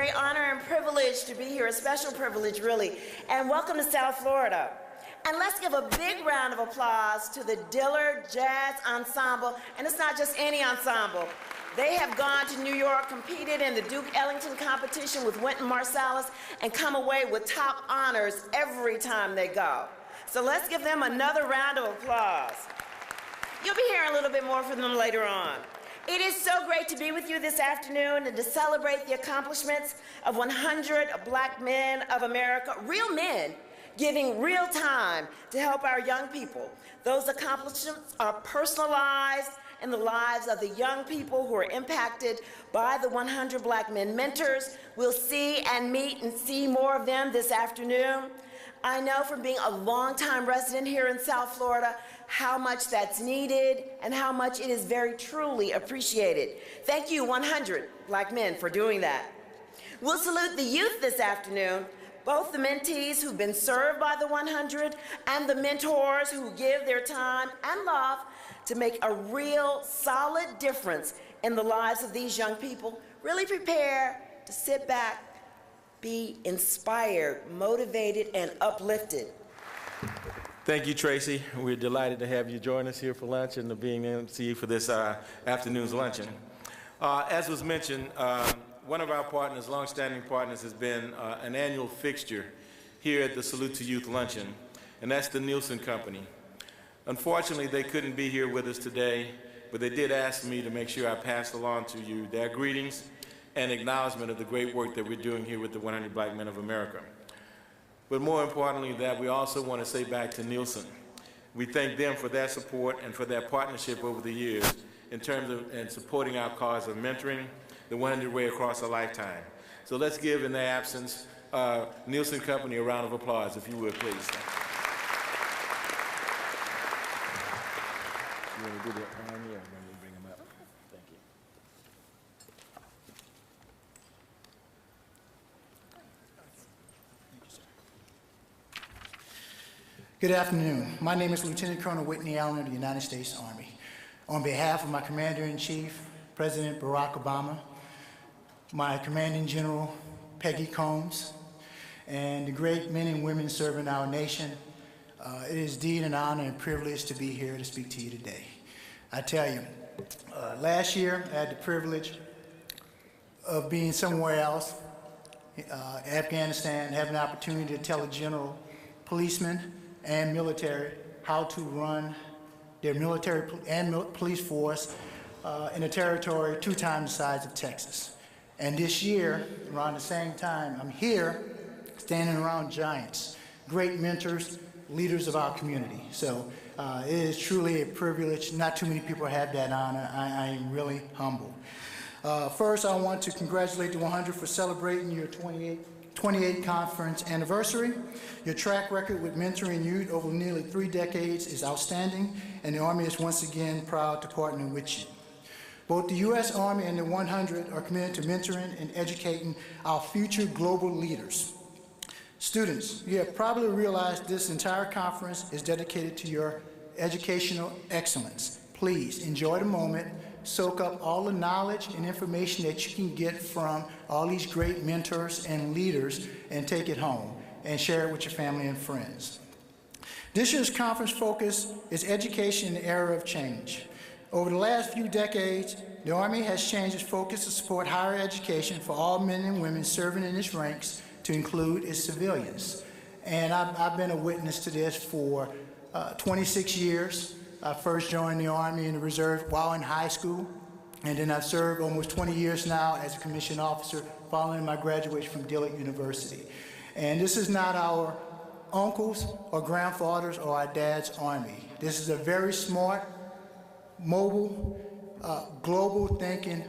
great honor and privilege to be here, a special privilege, really. And welcome to South Florida. And let's give a big round of applause to the Dillard Jazz Ensemble. And it's not just any ensemble. They have gone to New York, competed in the Duke Ellington competition with Wynton Marsalis, and come away with top honors every time they go. So let's give them another round of applause. You'll be hearing a little bit more from them later on. It is so great to be with you this afternoon and to celebrate the accomplishments of 100 black men of America, real men, giving real time to help our young people. Those accomplishments are personalized in the lives of the young people who are impacted by the 100 Black Men Mentors. We'll see and meet and see more of them this afternoon. I know from being a longtime resident here in South Florida how much that's needed and how much it is very truly appreciated. Thank you, 100 Black men, for doing that. We'll salute the youth this afternoon, both the mentees who've been served by the 100 and the mentors who give their time and love to make a real solid difference in the lives of these young people. Really prepare to sit back, be inspired, motivated, and uplifted. Thank you, Tracy. We're delighted to have you join us here for lunch and to being MC for this afternoon's luncheon. As was mentioned, one of our partners, longstanding partners, has been an annual fixture here at the Salute to Youth Luncheon, and that's the Nielsen Company. Unfortunately, they couldn't be here with us today, but they did ask me to make sure I passed along to you their greetings and acknowledgement of the great work that we're doing here with the 100 Black Men of America. But more importantly, that we also want to say back to Nielsen, we thank them for their support and for their partnership over the years in terms of and supporting our cause of mentoring the 100 way across a lifetime. So let's give, in their absence, Nielsen Company a round of applause, if you would, please. You want to do that on here, when we bring them up? Thank you. Good afternoon. My name is Lieutenant Colonel Whitney Allen of the United States Army. On behalf of my Commander-in-Chief, President Barack Obama, my Commanding General Peggy Combs, and the great men and women serving our nation, it is indeed an honor and privilege to be here to speak to you today. I tell you, last year I had the privilege of being somewhere else, Afghanistan, having the opportunity to tell a general, policemen, and military how to run their military and police force in a territory 2 times the size of Texas. And this year, around the same time, I'm here standing around giants, great mentors, leaders of our community. So it is truly a privilege. Not too many people have that honor. I am really humbled. First, I want to congratulate the 100 for celebrating your 28th conference anniversary. Your track record with mentoring youth over nearly 3 decades is outstanding, and the Army is once again proud to partner with you. Both the U.S. Army and the 100 are committed to mentoring and educating our future global leaders. Students, you have probably realized this entire conference is dedicated to your educational excellence. Please enjoy the moment, soak up all the knowledge and information that you can get from all these great mentors and leaders and take it home and share it with your family and friends. This year's conference focus is education in the era of change. Over the last few decades, the Army has changed its focus to support higher education for all men and women serving in its ranks to include its civilians. And I've been a witness to this for 26 years. I first joined the Army in the Reserve while in high school, and then I've served almost 20 years now as a commissioned officer following my graduation from Dillard University. And this is not our uncles or grandfathers or our dad's Army. This is a very smart, mobile, global thinking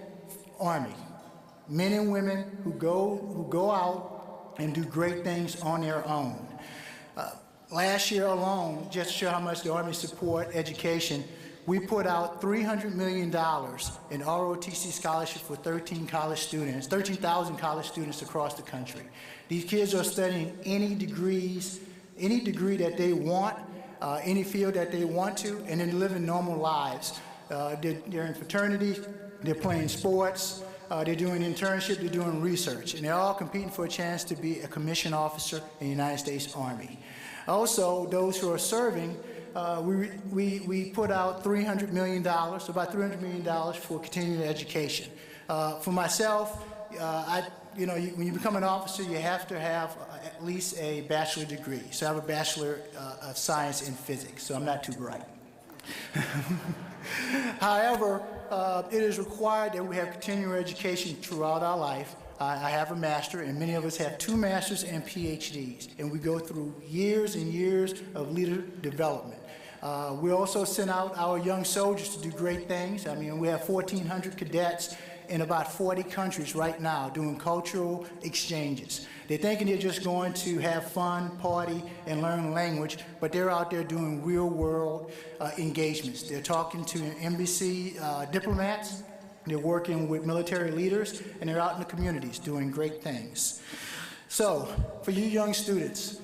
Army. Men and women who go out and do great things on their own. Last year alone, just to show how much the Army support education, we put out $300 million in ROTC scholarships for 13,000 college students across the country. These kids are studying any degree that they want, any field that they want to, and then living normal lives. They're in fraternities, they're playing sports, they're doing internship, they're doing research, and they're all competing for a chance to be a commissioned officer in the United States Army. Also, those who are serving, we put out $300 million, so about $300 million for continuing education. For myself, when you become an officer, you have to have at least a bachelor degree. So I have a Bachelor of Science in Physics, so I'm not too bright. However, it is required that we have continuing education throughout our life. I have a master, and many of us have 2 masters and PhDs, and we go through years and years of leader development. We also send out our young soldiers to do great things. I mean, we have 1,400 cadets in about 40 countries right now doing cultural exchanges. They're thinking they're just going to have fun, party, and learn language, but they're out there doing real-world engagements. They're talking to embassy diplomats, they're working with military leaders, and they're out in the communities doing great things. So, for you young students,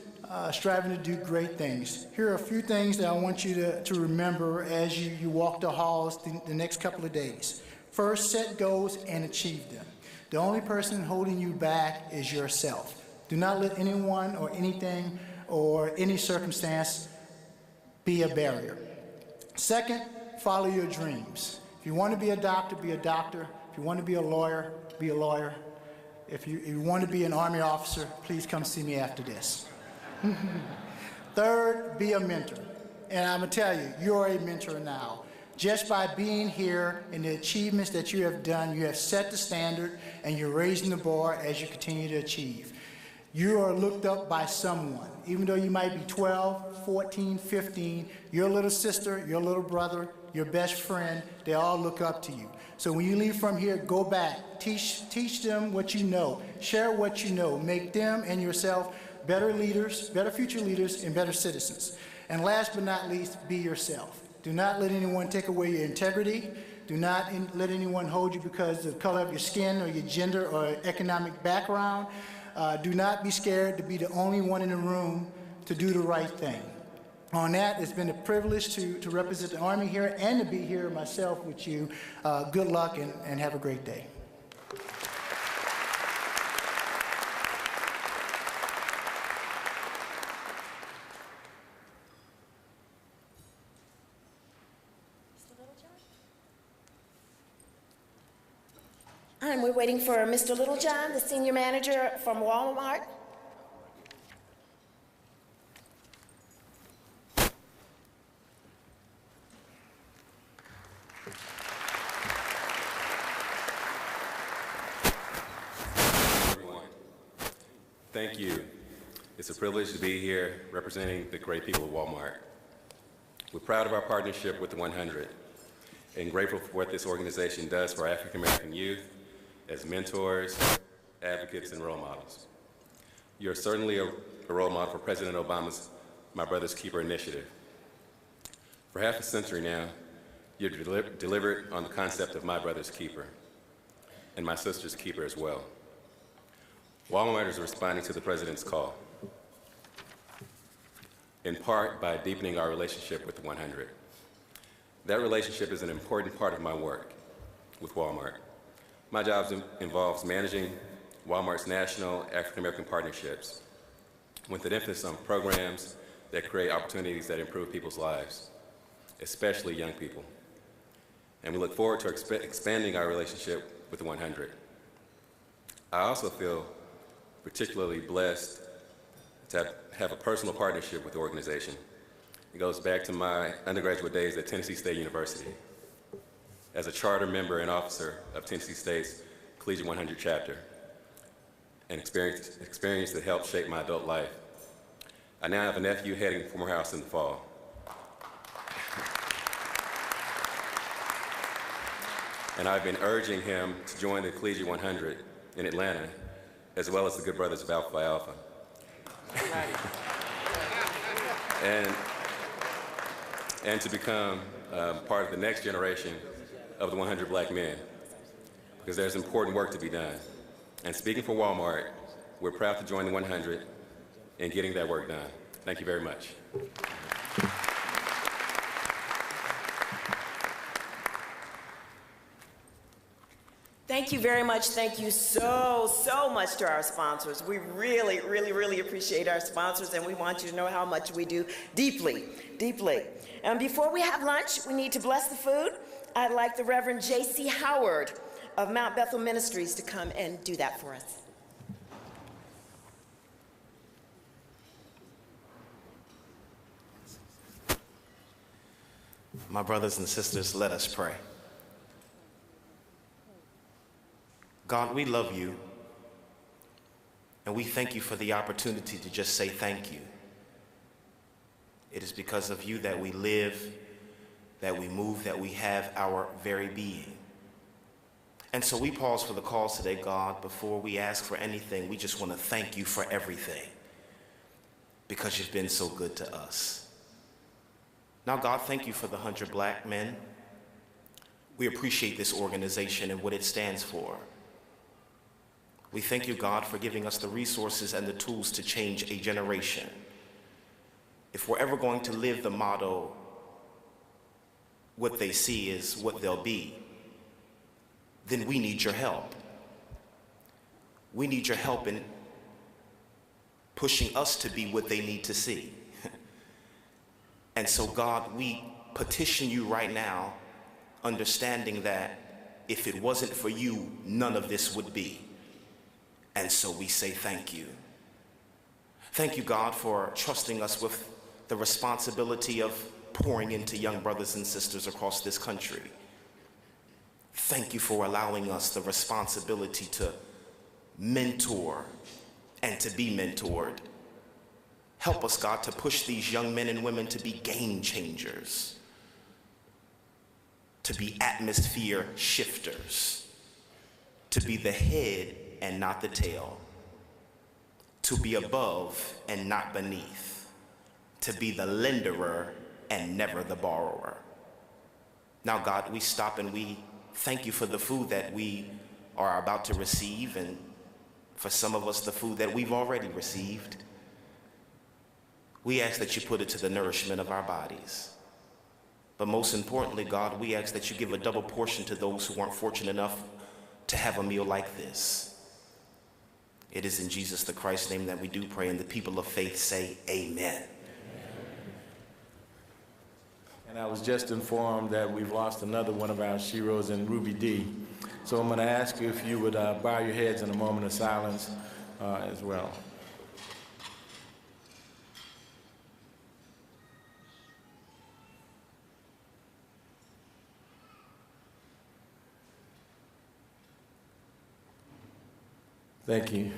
striving to do great things, here are a few things that I want you to remember as you walk the halls the next couple of days. First, set goals and achieve them. The only person holding you back is yourself. Do not let anyone or anything or any circumstance be a barrier. Second, follow your dreams. If you want to be a doctor, be a doctor. If you want to be a lawyer, be a lawyer. If you want to be an Army officer, please come see me after this. Third, be a mentor. And I'm going to tell you, you're a mentor now. Just by being here and the achievements that you have done, you have set the standard and you're raising the bar as you continue to achieve. You are looked up by someone. Even though you might be 12, 14, 15, your little sister, your little brother, your best friend, they all look up to you. So when you leave from here, go back. Teach them what you know. Share what you know. Make them and yourself better leaders, better future leaders, and better citizens. And last but not least, be yourself. Do not let anyone take away your integrity. Do not let anyone hold you because of the color of your skin or your gender or economic background. Do not be scared to be the only one in the room to do the right thing. On that, it's been a privilege to represent the Army here and to be here myself with you. Good luck and have a great day. And we're waiting for Mr. Littlejohn, the senior manager from Walmart. Everyone, thank you. It's a privilege to be here representing the great people of Walmart. We're proud of our partnership with the 100 and grateful for what this organization does for African American youth as mentors, advocates, and role models. You're certainly a role model for President Obama's My Brother's Keeper initiative. For half a century now, you've delivered on the concept of My Brother's Keeper and My Sister's Keeper as well. Walmart is responding to the President's call, in part by deepening our relationship with the 100. That relationship is an important part of my work with Walmart. My job involves managing Walmart's national African-American partnerships with an emphasis on programs that create opportunities that improve people's lives, especially young people. And we look forward to expanding our relationship with the 100. I also feel particularly blessed to have a personal partnership with the organization. It goes back to my undergraduate days at Tennessee State University as a charter member and officer of Tennessee State's Collegiate 100 chapter, an experience that helped shape my adult life. I now have a nephew heading for Morehouse in the fall. And I've been urging him to join the Collegiate 100 in Atlanta, as well as the Good Brothers of Alpha Phi Alpha. And to become part of the next generation of the 100 black men, because there's important work to be done. And speaking for Walmart, we're proud to join the 100 in getting that work done. Thank you very much. Thank Thank you very much. Thank you so much to our sponsors. We really appreciate our sponsors, and we want you to know how much we do deeply. And before we have lunch, we need to bless the food. I'd like the Reverend J.C. Howard of Mount Bethel Ministries to come and do that for us. My brothers and sisters, let us pray. God, we love you, and we thank you for the opportunity to just say thank you. It is because of you that we live, that we move, that we have our very being. And so we pause for the calls today, God. Before we ask for anything, we just want to thank you for everything, because you've been so good to us. Now, God, thank you for the 100 Black men. We appreciate this organization and what it stands for. We thank you, God, for giving us the resources and the tools to change a generation. If we're ever going to live the motto, what they see is what they'll be, then we need your help. We need your help in pushing us to be what they need to see. And so, God, we petition you right now, understanding that if it wasn't for you, none of this would be. And so we say thank you. Thank you, God, for trusting us with the responsibility of pouring into young brothers and sisters across this country. Thank you for allowing us the responsibility to mentor and to be mentored. Help us, God, to push these young men and women to be game changers, to be atmosphere shifters, to be the head and not the tail, to be above and not beneath, to be the lenderer and never the borrower. Now, God, we stop and we thank you for the food that we are about to receive, and for some of us, the food that we've already received. We ask that you put it to the nourishment of our bodies. But most importantly, God, we ask that you give a double portion to those who aren't fortunate enough to have a meal like this. It is in Jesus the Christ's name that we do pray, and the people of faith say amen. And I was just informed that we've lost another one of our sheroes in Ruby D. So I'm going to ask you if you would bow your heads in a moment of silence as well. Thank you.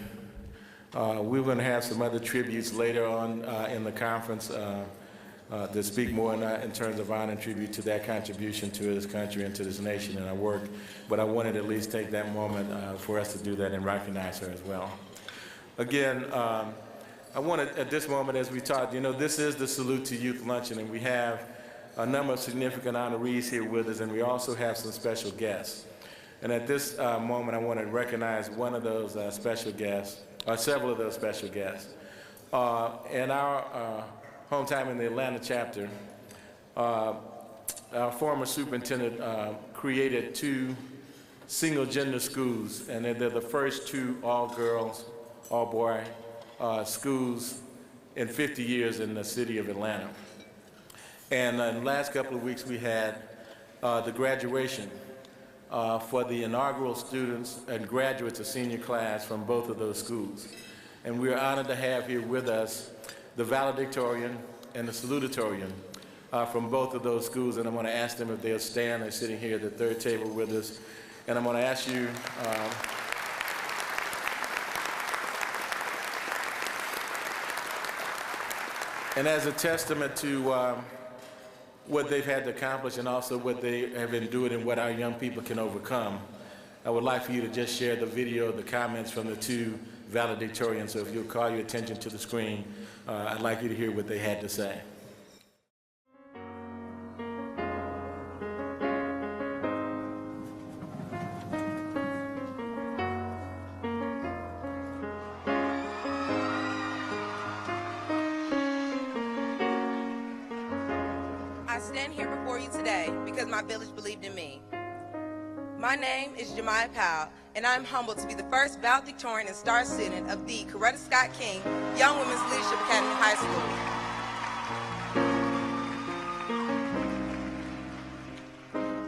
We're going to have some other tributes later on in the conference to speak more in terms of honor and tribute to that contribution to this country and to this nation and our work. But I wanted to at least take that moment for us to do that and recognize her as well. Again, I wanted at this moment, as we talked, this is the Salute to Youth Luncheon, and we have a number of significant honorees here with us, and we also have some special guests. And at this moment, I want to recognize one of those special guests, or several of those special guests. In our hometown in the Atlanta chapter, our former superintendent created 2 single-gender schools, and they're the first 2 all-girls, all-boy schools in 50 years in the city of Atlanta. And in the last couple of weeks, we had the graduation for the inaugural students and graduates of senior class from both of those schools. And we are honored to have here with us the valedictorian and the salutatorian from both of those schools, and I'm going to ask them if they'll stand. They're sitting here at the third table with us. And I'm going to ask you and as a testament to what they've had to accomplish and also what they have endured and what our young people can overcome, I would like for you to just share the video, the comments from the 2 valedictorians. So if you'll call your attention to the screen, I'd like you to hear what they had to say. I stand here before you today because my village believed in me. My name is Jemiah Powell, and I'm humbled to be the first valedictorian and star student of the Coretta Scott King Young Women's Leadership Academy High School.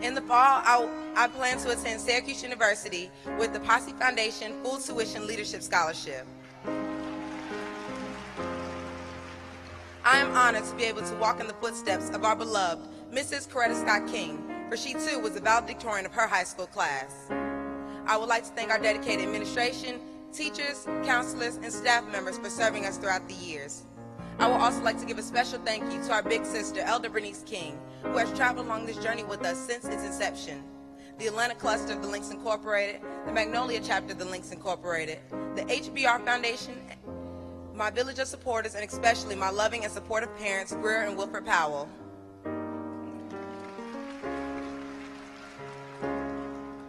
In the fall, I plan to attend Syracuse University with the Posse Foundation Full Tuition Leadership Scholarship. I am honored to be able to walk in the footsteps of our beloved Mrs. Coretta Scott King, for she too was the valedictorian of her high school class. I would like to thank our dedicated administration, teachers, counselors, and staff members for serving us throughout the years. I would also like to give a special thank you to our big sister, Elder Bernice King, who has traveled along this journey with us since its inception. The Atlanta cluster of the Links Incorporated, the Magnolia chapter of the Links Incorporated, the HBR Foundation, my village of supporters, and especially my loving and supportive parents, Greer and Wilfred Powell.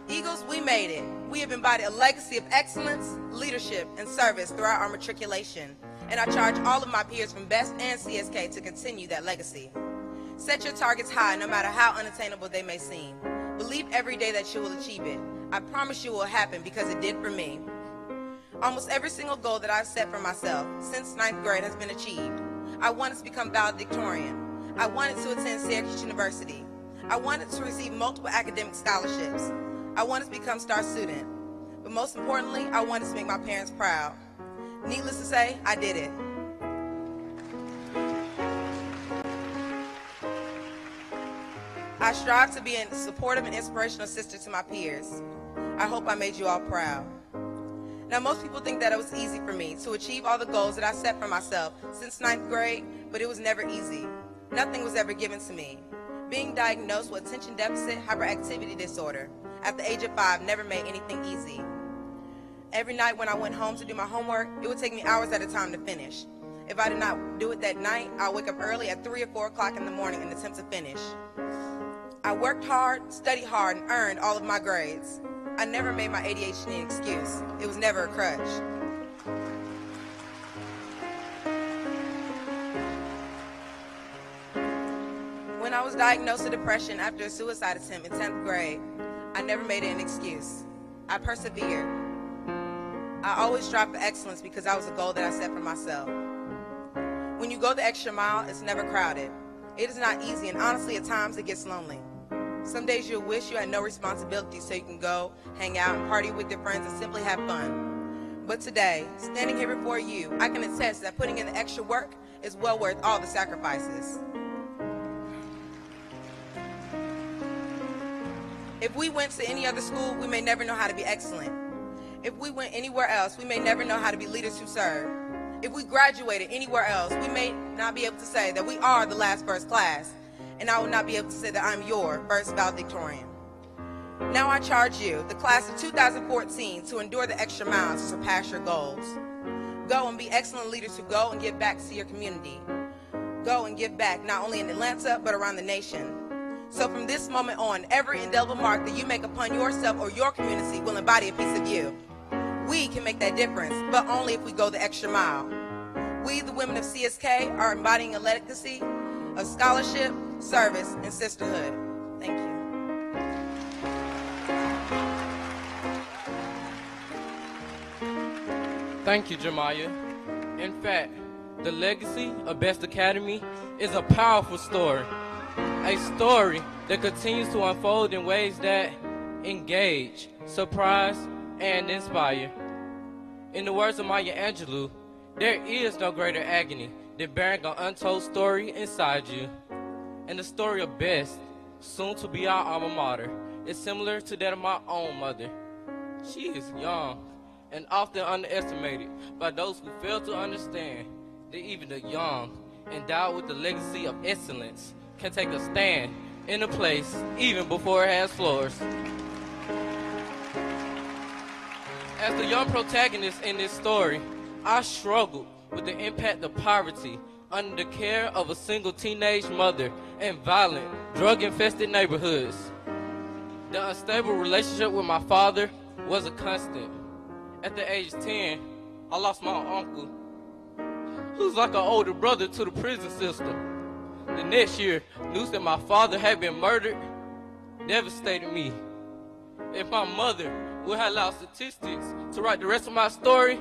Eagles, we made it. We have embodied a legacy of excellence, leadership, and service throughout our matriculation, and I charge all of my peers from BEST and CSK to continue that legacy. Set your targets high, no matter how unattainable they may seem. Believe every day that you will achieve it. I promise you it will happen because it did for me. Almost every single goal that I've set for myself since 9th grade has been achieved. I wanted to become valedictorian. I wanted to attend Syracuse University. I wanted to receive multiple academic scholarships. I wanted to become star student. But most importantly, I wanted to make my parents proud. Needless to say, I did it. I strive to be a supportive and inspirational sister to my peers. I hope I made you all proud. Now, most people think that it was easy for me to achieve all the goals that I set for myself since 9th grade, but it was never easy. Nothing was ever given to me. Being diagnosed with attention deficit hyperactivity disorder at the age of 5 never made anything easy. Every night when I went home to do my homework, it would take me hours at a time to finish. If I did not do it that night, I'd wake up early at 3 or 4 o'clock in the morning and attempt to finish. I worked hard, studied hard, and earned all of my grades. I never made my ADHD an excuse. It was never a crutch. When I was diagnosed with depression after a suicide attempt in 10th grade, I never made it an excuse. I persevered. I always strive for excellence because that was a goal that I set for myself. When you go the extra mile, it's never crowded. It is not easy, and honestly, at times it gets lonely. Some days you'll wish you had no responsibility so you can go, hang out, and party with your friends and simply have fun. But today, standing here before you, I can attest that putting in the extra work is well worth all the sacrifices. If we went to any other school, we may never know how to be excellent. If we went anywhere else, we may never know how to be leaders who serve. If we graduated anywhere else, we may not be able to say that we are the last first class, and I will not be able to say that I'm your first valedictorian. Now I charge you, the class of 2014, to endure the extra mile to surpass your goals. Go and be excellent leaders who go and give back to your community. Go and give back not only in Atlanta, but around the nation. So from this moment on, every indelible mark that you make upon yourself or your community will embody a piece of you. We can make that difference, but only if we go the extra mile. We, the women of CSK, are embodying a legacy of scholarship, service, and sisterhood. Thank you. Thank you, Jemiah. In fact, the legacy of Best Academy is a powerful story. A story that continues to unfold in ways that engage, surprise, and inspire. In the words of Maya Angelou, there is no greater agony than bearing an untold story inside you. And the story of Best, soon to be our alma mater, is similar to that of my own mother. She is young and often underestimated by those who fail to understand that even the young, endowed with the legacy of excellence, can take a stand in a place even before it has floors. As the young protagonist in this story, I struggled with the impact of poverty under the care of a single teenage mother in violent, drug-infested neighborhoods. The unstable relationship with my father was a constant. At the age of 10, I lost my uncle, who's like an older brother to the prison system. The next year, news that my father had been murdered devastated me. If my mother would have allowed statistics to write the rest of my story,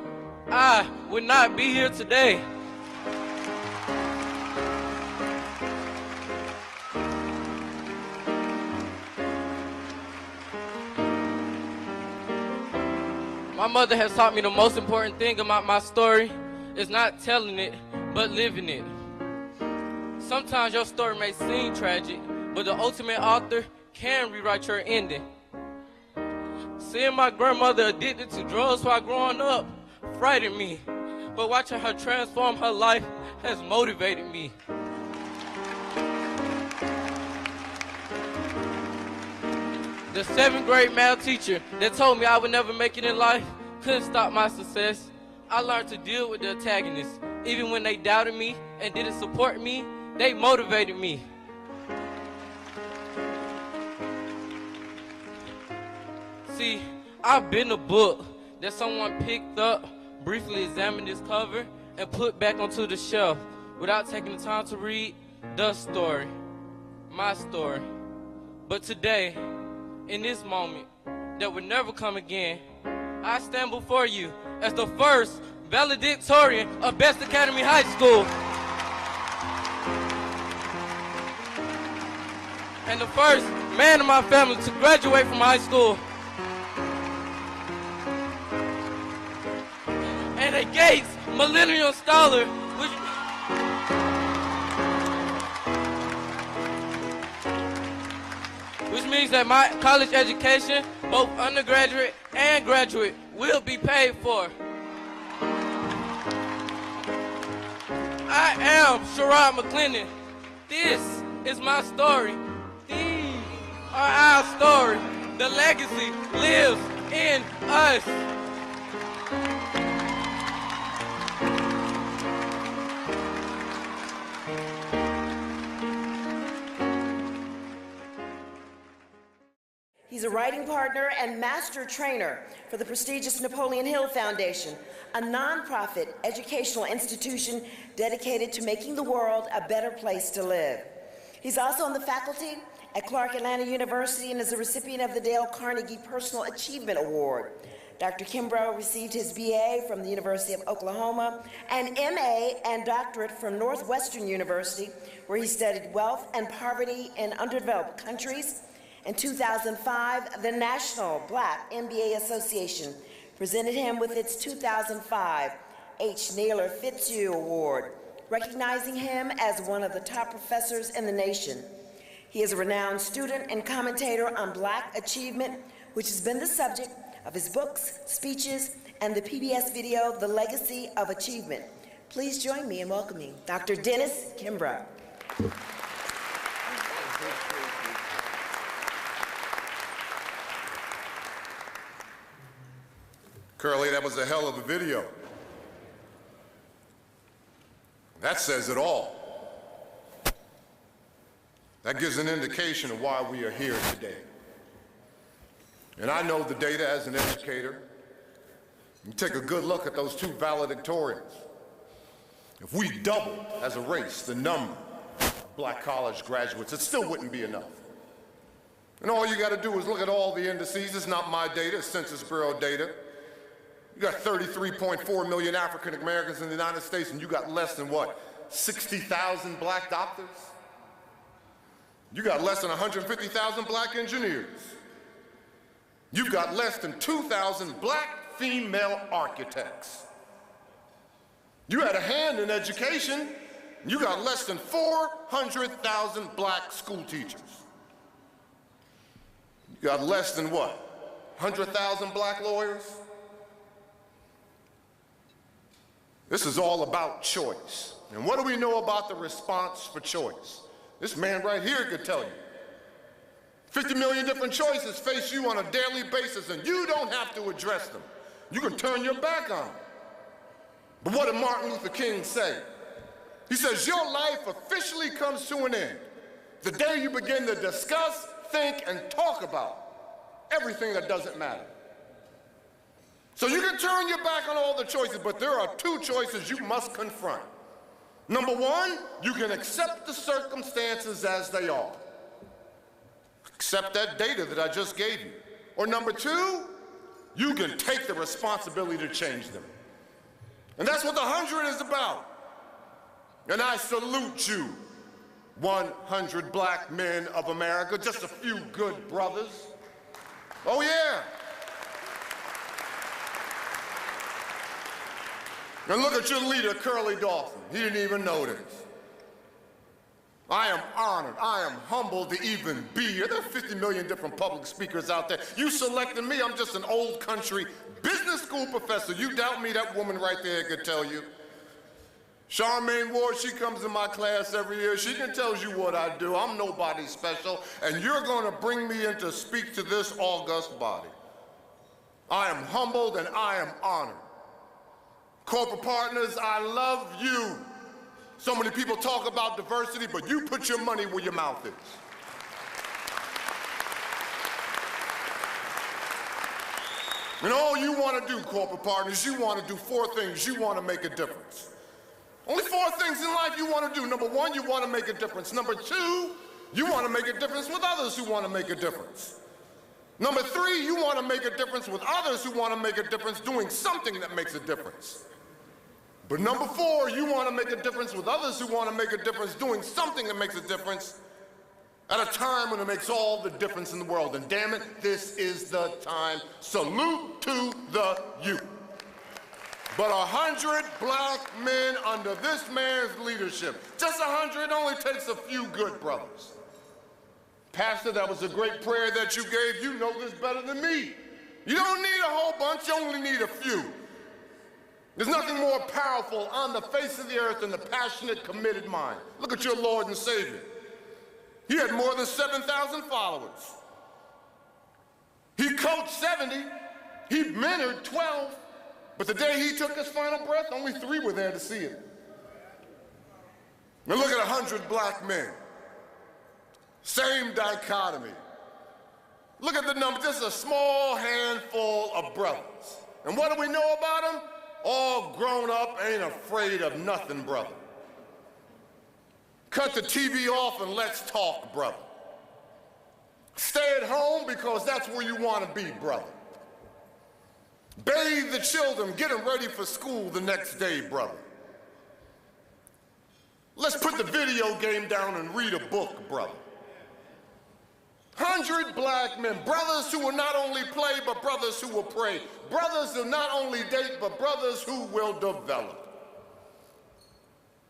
I would not be here today. My mother has taught me the most important thing about my story is not telling it, but living it. Sometimes your story may seem tragic, but the ultimate author can rewrite your ending. Seeing my grandmother addicted to drugs while growing up frightened me, but watching her transform her life has motivated me. The 7th grade math teacher that told me I would never make it in life couldn't stop my success. I learned to deal with the antagonists. Even when they doubted me and didn't support me, they motivated me. See, I've been a book that someone picked up, briefly examined its cover, and put back onto the shelf without taking the time to read the story, my story. But today, in this moment that will never come again, I stand before you as the first valedictorian of Best Academy High School and the first man in my family to graduate from high school and a Gates Millennium Scholar, which means that my college education, both undergraduate and graduate, will be paid for. I am Sherrod McClendon. This is my story. These are our story. The legacy lives in us. He's a writing partner and master trainer for the prestigious Napoleon Hill Foundation, a nonprofit educational institution dedicated to making the world a better place to live. He's also on the faculty at Clark Atlanta University and is a recipient of the Dale Carnegie Personal Achievement Award. Dr. Kimbrough received his BA from the University of Oklahoma, and MA and doctorate from Northwestern University, where he studied wealth and poverty in underdeveloped countries. In 2005, the National Black MBA Association presented him with its 2005 H. Naylor Fitzhugh Award, recognizing him as one of the top professors in the nation. He is a renowned student and commentator on Black achievement, which has been the subject of his books, speeches, and the PBS video, The Legacy of Achievement. Please join me in welcoming Dr. Dennis Kimbrough. Curly, that was a hell of a video. That says it all. That gives an indication of why we are here today. And I know the data as an educator. You take a good look at those 2 valedictorians. If we doubled as a race the number of Black college graduates, it still wouldn't be enough. And all you got to do is look at all the indices. It's not my data, it's Census Bureau data. You got 33.4 million African Americans in the United States, and you got less than what, 60,000 Black doctors? You got less than 150,000 Black engineers. You've got less than 2,000 Black female architects. You had a hand in education, and you got less than 400,000 Black school teachers. You got less than what, 100,000 Black lawyers? This is all about choice. And what do we know about the response for choice? This man right here could tell you. 50 million different choices face you on a daily basis, and you don't have to address them. You can turn your back on them. But what did Martin Luther King say? He says, your life officially comes to an end the day you begin to discuss, think, and talk about everything that doesn't matter. So you can turn your back on all the choices, but there are 2 choices you must confront. Number 1, you can accept the circumstances as they are. Accept that data that I just gave you. Or number two, you can take the responsibility to change them. And that's what the 100 is about. And I salute you, 100 black men of America, just a few good brothers. Oh yeah. And look at your leader, Curly Dawson. He didn't even know this. I am honored, I am humbled to even be here. There are 50 million different public speakers out there. You selected me, I'm just an old country business school professor. You doubt me, that woman right there could tell you. Charmaine Ward, she comes in my class every year. She can tell you what I do. I'm nobody special, and you're going to bring me in to speak to this august body. I am humbled and I am honored. Corporate partners, I love you. So many people talk about diversity, but you put your money where your mouth is. And all you want to do, corporate partners, you want to do 4 things. You want to make a difference. Only 4 things in life you want to do. Number 1, you want to make a difference. Number 2, you want to make a difference with others who want to make a difference. Number 3, you want to make a difference with others who want to make a difference doing something that makes a difference. But number 4, you want to make a difference with others who want to make a difference doing something that makes a difference at a time when it makes all the difference in the world. And damn it, this is the time. Salute to the youth. But 100 black men under this man's leadership, just 100, only takes a few good brothers. Pastor, that was a great prayer that you gave. You know this better than me. You don't need a whole bunch, you only need a few. There's nothing more powerful on the face of the earth than the passionate, committed mind. Look at your Lord and Savior. He had more than 7,000 followers. He coached 70, he mentored 12, but the day he took his final breath, only 3 were there to see it. Now look at 100 black men. Same dichotomy. Look at the number, just a small handful of brothers. And what do we know about them? All grown up, ain't afraid of nothing, brother. Cut the TV off and let's talk, brother. Stay at home because that's where you want to be, brother. Bathe the children, get them ready for school the next day, brother. Let's put the video game down and read a book, brother. 100 black men, brothers who will not only play, but brothers who will pray. Brothers who not only date, but brothers who will develop.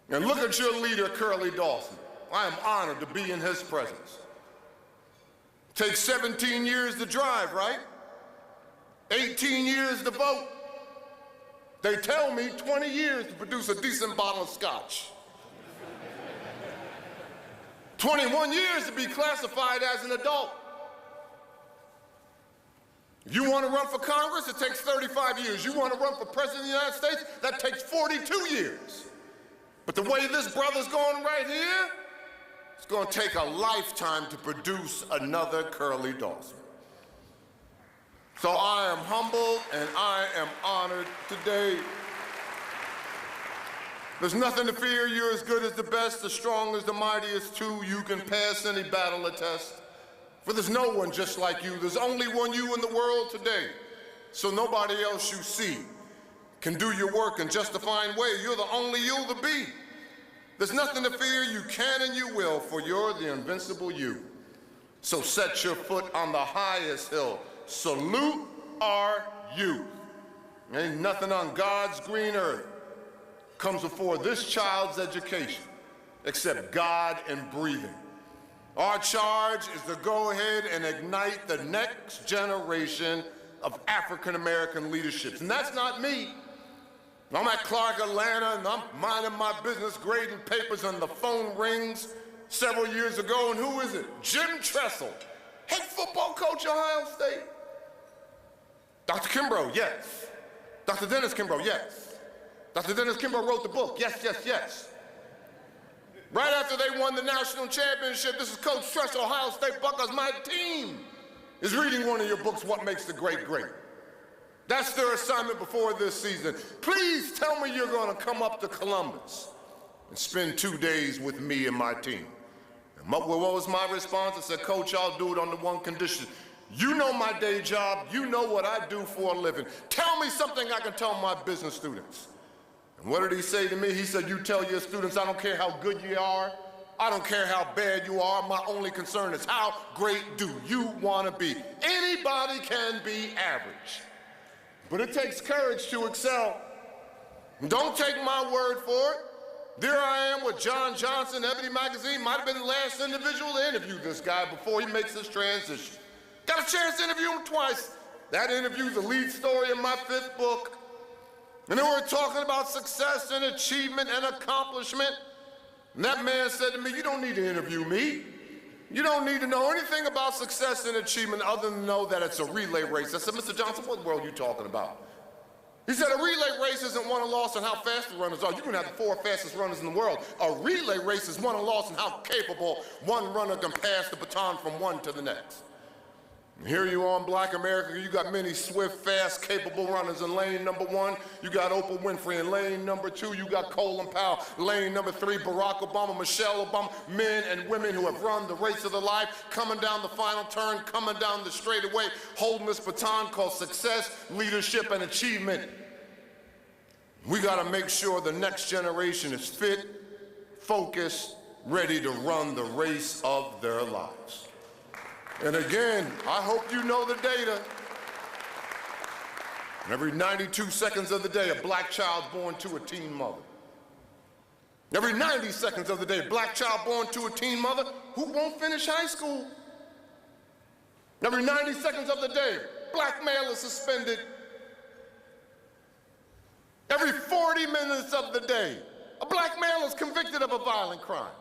And look at your leader, Curly Dawson. I am honored to be in his presence. Takes 17 years to drive, right? 18 years to vote. They tell me 20 years to produce a decent bottle of scotch. 21 years to be classified as an adult. If you want to run for Congress, it takes 35 years. You want to run for President of the United States, that takes 42 years. But the way this brother's going right here, it's going to take a lifetime to produce another Curly Dawson. So I am humbled and I am honored today. There's nothing to fear. You're as good as the best, as strong as the mightiest too. You can pass any battle or test. For there's no one just like you. There's only one you in the world today. So nobody else you see can do your work in just a fine way. You're the only you to be. There's nothing to fear. You can and you will, for you're the invincible you. So set your foot on the highest hill. Salute our youth. Ain't nothing on God's green earth comes before this child's education except God and breathing. Our charge is to go ahead and ignite the next generation of African-American leaderships. And that's not me. I'm at Clark, Atlanta, and I'm minding my business, grading papers, and the phone rings several years ago, and who is it? Jim Tressel, head football coach, Ohio State. Dr. Kimbrough, yes. Dr. Dennis Kimbrough, yes. Dr. Dennis Kimbrough wrote the book, yes, yes, yes. Right after they won the national championship, this is Coach Tressel, Ohio State Buckeyes. My team is reading one of your books, What Makes the Great Great. That's their assignment before this season. Please tell me you're going to come up to Columbus and spend 2 days with me and my team. And what was my response? I said, Coach, I'll do it on the one condition. You know my day job. You know what I do for a living. Tell me something I can tell my business students. And what did he say to me? He said, you tell your students, I don't care how good you are. I don't care how bad you are. My only concern is how great do you want to be. Anybody can be average. But it takes courage to excel. Don't take my word for it. There I am with John Johnson, Ebony Magazine. Might have been the last individual to interview this guy before he makes his transition. Got a chance to interview him twice. That interview's the lead story in my 5th book. And then we're talking about success and achievement and accomplishment. And that man said to me, you don't need to interview me. You don't need to know anything about success and achievement other than know that it's a relay race. I said, Mr. Johnson, what world are you talking about? He said, a relay race isn't won or lost on how fast the runners are. You can have the 4 fastest runners in the world. A relay race is won or lost on how capable one runner can pass the baton from one to the next. And here you are in Black America, you got many swift, fast, capable runners in lane number 1. You got Oprah Winfrey in lane number 2. You got Colin Powell. Lane number 3, Barack Obama, Michelle Obama. Men and women who have run the race of their life, coming down the final turn, coming down the straightaway, holding this baton called success, leadership, and achievement. We got to make sure the next generation is fit, focused, ready to run the race of their lives. And again, I hope you know the data. Every 92 seconds of the day, a black child born to a teen mother. Every 90 seconds of the day, a black child born to a teen mother who won't finish high school. Every 90 seconds of the day, black male is suspended. Every 40 minutes of the day, a black male is convicted of a violent crime.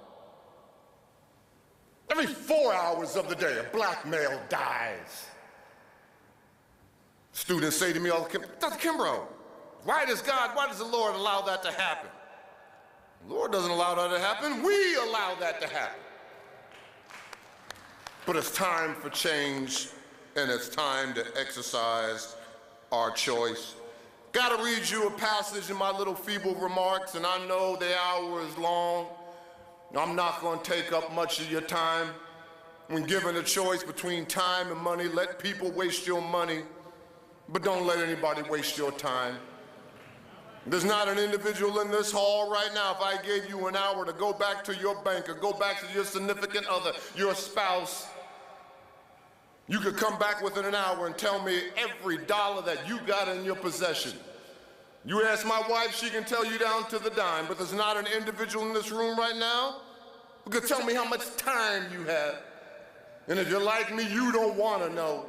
Every 4 hours of the day, a black male dies. Students say to me all the time, Dr. Kimbrough, why does the Lord allow that to happen? The Lord doesn't allow that to happen. We allow that to happen. But it's time for change, and it's time to exercise our choice. Got to read you a passage in my little feeble remarks, and I know the hour is long. I'm not going to take up much of your time. When given a choice between time and money, let people waste your money, but don't let anybody waste your time. There's not an individual in this hall right now, if I gave you an hour to go back to your banker, go back to your significant other, your spouse, you could come back within an hour and tell me every dollar that you got in your possession. You ask my wife, she can tell you down to the dime, but there's not an individual in this room right now who could tell me how much time you have. And if you're like me, you don't want to know.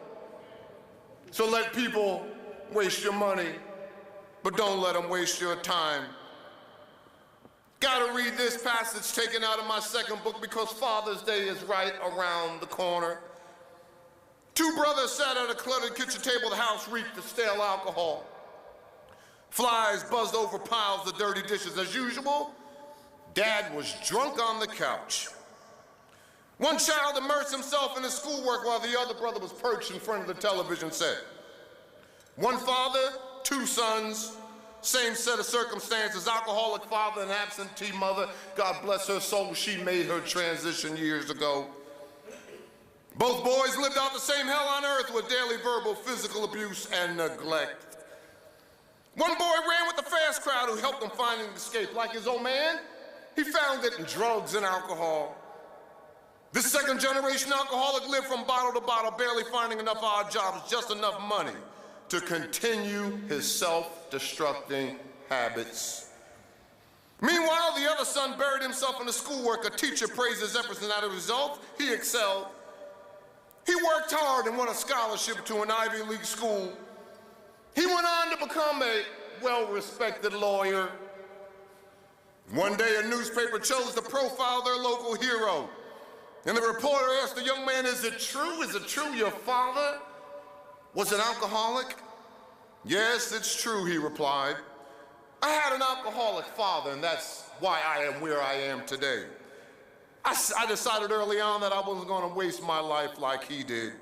So let people waste your money, but don't let them waste your time. Got to read this passage taken out of my 2nd book because Father's Day is right around the corner. 2 brothers sat at a cluttered kitchen table. The house reeked of stale alcohol. Flies buzzed over piles of dirty dishes. As usual, Dad was drunk on the couch. One child immersed himself in his schoolwork while the other brother was perched in front of the television set. One father, 2 sons, same set of circumstances, alcoholic father and absentee mother. God bless her soul, she made her transition years ago. Both boys lived out the same hell on earth with daily verbal, physical abuse and neglect. One boy ran with the fast crowd who helped him find an escape. Like his old man, he found it in drugs and alcohol. This 2nd generation alcoholic lived from bottle to bottle, barely finding enough odd jobs, just enough money to continue his self-destructing habits. Meanwhile, the other son buried himself in the schoolwork. A teacher praised his efforts, and as a result, he excelled. He worked hard and won a scholarship to an Ivy League school. He went on to become a well-respected lawyer. One day, a newspaper chose to profile their local hero. And the reporter asked the young man, is it true your father was an alcoholic? Yes, it's true, he replied. I had an alcoholic father, and that's why I am where I am today. I decided early on that I wasn't going to waste my life like he did.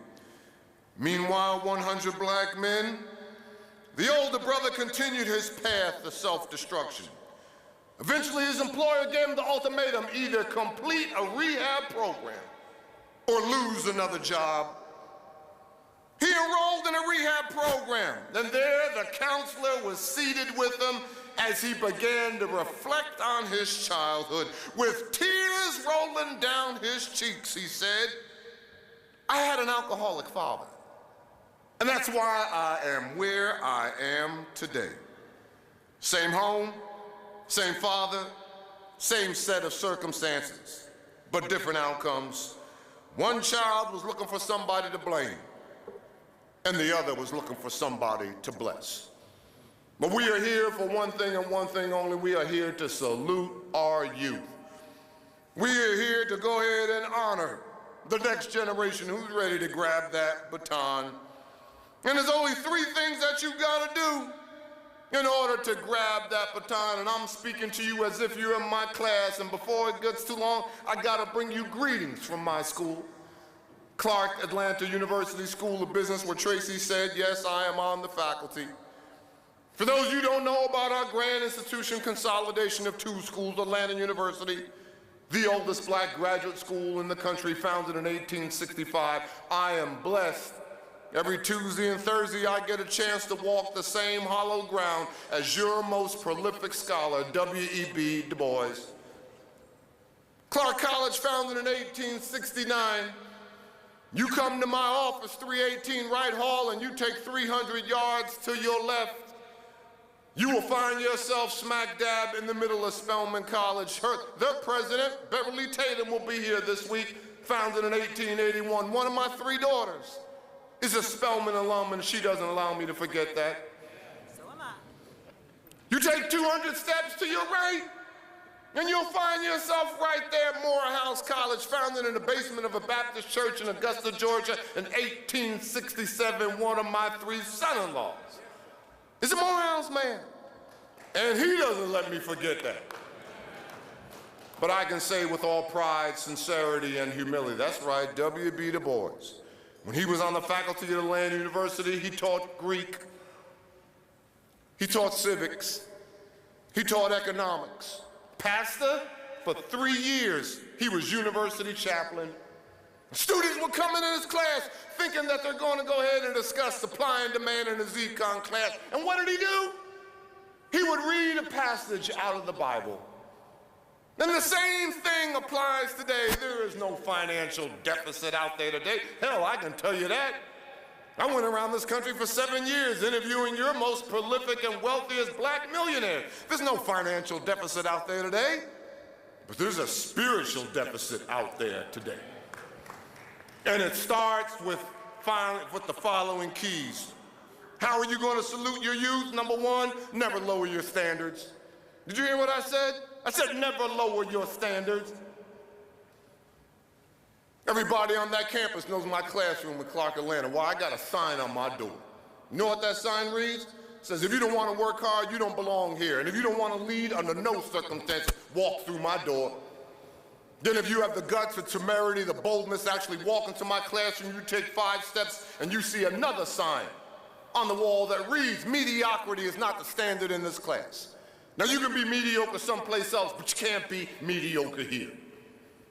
Meanwhile, 100 black men, the older brother continued his path to self-destruction. Eventually, his employer gave him the ultimatum, either complete a rehab program or lose another job. enrolled in a rehab program, and there the counselor was seated with him as he began to reflect on his childhood. With tears rolling down his cheeks, he said, I had an alcoholic father, and that's why I am where I am today. Same home, same father, same set of circumstances, but different outcomes. One child was looking for somebody to blame, and the other was looking for somebody to bless. But we are here for one thing and one thing only. We are here to salute our youth. We are here to go ahead and honor the next generation who's ready to grab that baton. And there's only three things that you've got to do in order to grab that baton. And I'm speaking to you as if you're in my class. And before it gets too long, I got to bring you greetings from my school, Clark Atlanta University School of Business, where Tracy said, yes, I am on the faculty. For those of you who don't know about our grand institution consolidation of two schools, Atlanta University, the oldest black graduate school in the country, founded in 1865, I am blessed. Every Tuesday and Thursday, I get a chance to walk the same hollow ground as your most prolific scholar, W.E.B. Du Bois. Clark College, founded in 1869. You come to my office, 318 Wright Hall, and you take 300 yards to your left. You will find yourself smack dab in the middle of Spelman College. Their president, Beverly Tatum, will be here this week, founded in 1881. One of my three daughters is a Spelman alum, and she doesn't allow me to forget that. So am I. You take 200 steps to your right, and you'll find yourself right there at Morehouse College, founded in the basement of a Baptist church in Augusta, Georgia in 1867, one of my three son-in-laws is a Morehouse man, and he doesn't let me forget that. But I can say with all pride, sincerity, and humility, that's right, W.B. Du Bois. When he was on the faculty at Atlanta University, he taught Greek, he taught civics, he taught economics. Pastor, for 3 years, he was university chaplain. Students would come in his class thinking that they're going to go ahead and discuss supply and demand in his econ class. And what did he do? He would read a passage out of the Bible. And the same thing applies today. There is no financial deficit out there today. Hell, I can tell you that. I went around this country for 7 years interviewing your most prolific and wealthiest black millionaire. There's no financial deficit out there today, but there's a spiritual deficit out there today. And it starts with the following keys. How are you going to salute your youth? Number one, never lower your standards. Did you hear what I said? I said never lower your standards. Everybody on that campus knows my classroom in Clark, Atlanta. Why? I got a sign on my door. You know what that sign reads? It says, if you don't want to work hard, you don't belong here. And if you don't want to lead under no circumstance, walk through my door. Then if you have the guts, the temerity, the boldness to actually walk into my classroom, you take 5 steps and you see another sign on the wall that reads, mediocrity is not the standard in this class. Now you can be mediocre someplace else, but you can't be mediocre here.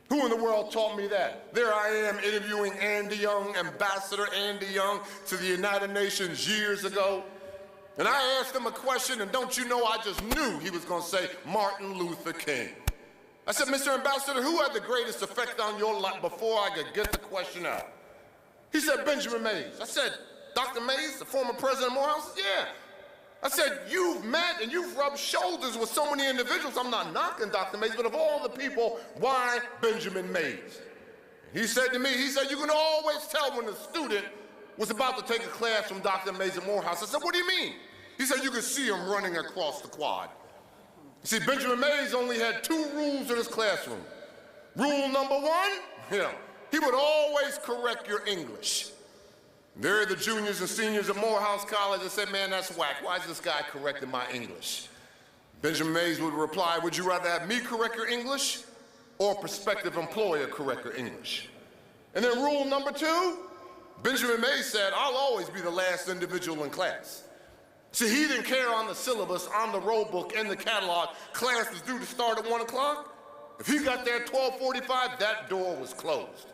Who in the world taught me that? There I am interviewing Andy Young, Ambassador Andy Young, to the United Nations years ago. And I asked him a question, and don't you know, I just knew he was going to say Martin Luther King. I said, Mr. Ambassador, who had the greatest effect on your life before I could get the question out? He said, Benjamin Mays. I said, Dr. Mays, the former president of Morehouse? Yeah. I said, you've met and you've rubbed shoulders with so many individuals. I'm not knocking Dr. Mays, but of all the people, why Benjamin Mays? He said to me, he said, you can always tell when the student was about to take a class from Dr. Mays at Morehouse. I said, what do you mean? He said, you could see him running across the quad. You see, Benjamin Mays only had 2 rules in his classroom. Rule number 1, he would always correct your English. There are the juniors and seniors at Morehouse College that said, man, that's whack. Why is this guy correcting my English? Benjamin Mays would reply, would you rather have me correct your English or a prospective employer correct your English? And then rule number 2, Benjamin Mays said, I'll always be the last individual in class. See, he didn't care on the syllabus, on the roll book, in the catalog. Class was due to start at 1 o'clock. If he got there at 12:45, that door was closed.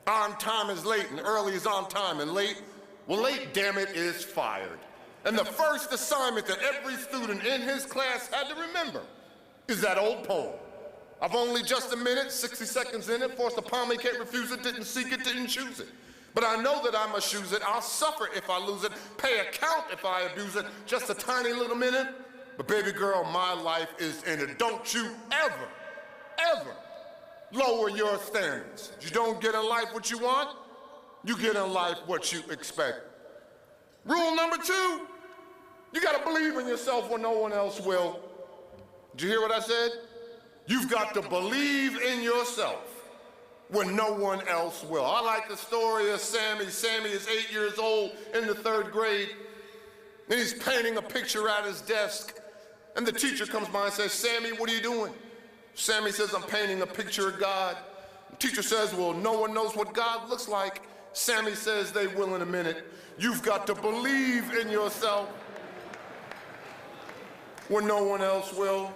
On time is late, and early is on time, and late Well, late, damn it, is fired. And the first assignment that every student in his class had to remember is that old poem. I've only just a minute, 60 seconds in it, forced upon me, can't refuse it, didn't seek it, didn't choose it. But I know that I must choose it, I'll suffer if I lose it, pay account if I abuse it, just a tiny little minute. But baby girl, my life is in it. Don't you ever lower your standards. You don't get in life what you want, you get in life what you expect. Rule number 2, you gotta believe in yourself when no one else will. Did you hear what I said? You've got to believe in yourself when no one else will. I like the story of Sammy. Sammy is 8 years old in the 3rd grade, and he's painting a picture at his desk. And the teacher comes by and says, Sammy, what are you doing? Sammy says, I'm painting a picture of God. The teacher says, well, no one knows what God looks like. Sammy says, they will in a minute. You've got to believe in yourself when no one else will.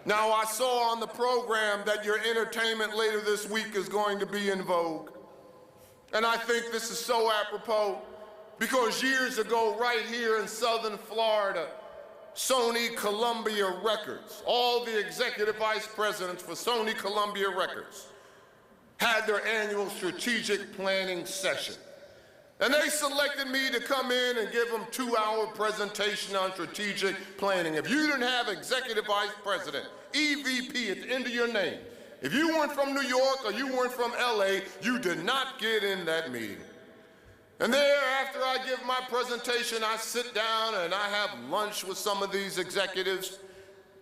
Now, I saw on the program that your entertainment later this week is going to be in vogue. And I think this is so apropos because years ago, right here in Southern Florida, Sony Columbia Records, all the executive vice presidents for Sony Columbia Records had their annual strategic planning session. And they selected me to come in and give them a 2-hour presentation on strategic planning. If you didn't have executive vice president, EVP at the end of your name, if you weren't from New York or you weren't from LA, you did not get in that meeting. And there, after I give my presentation, I sit down and I have lunch with some of these executives.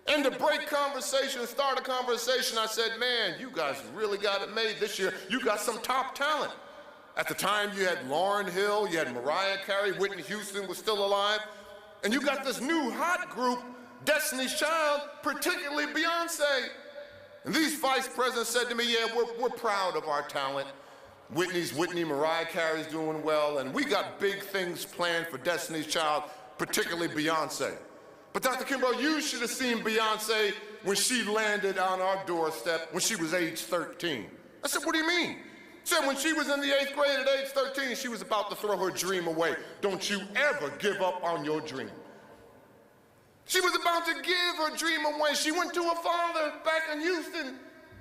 And to break conversation, start a conversation, I said, man, you guys really got it made this year. You got some top talent. At the time, you had Lauryn Hill, you had Mariah Carey, Whitney Houston was still alive, and you got this new hot group, Destiny's Child, particularly Beyonce. And these vice presidents said to me, yeah, we're proud of our talent. Whitney's Whitney, Mariah Carey's doing well, and we got big things planned for Destiny's Child, particularly Beyonce. But Dr. Kimbrough, you should have seen Beyonce when she landed on our doorstep when she was age 13. I said, what do you mean? Said when she was in the 8th grade at age 13, she was about to throw her dream away. Don't you ever give up on your dream. She was about to give her dream away. She went to her father back in Houston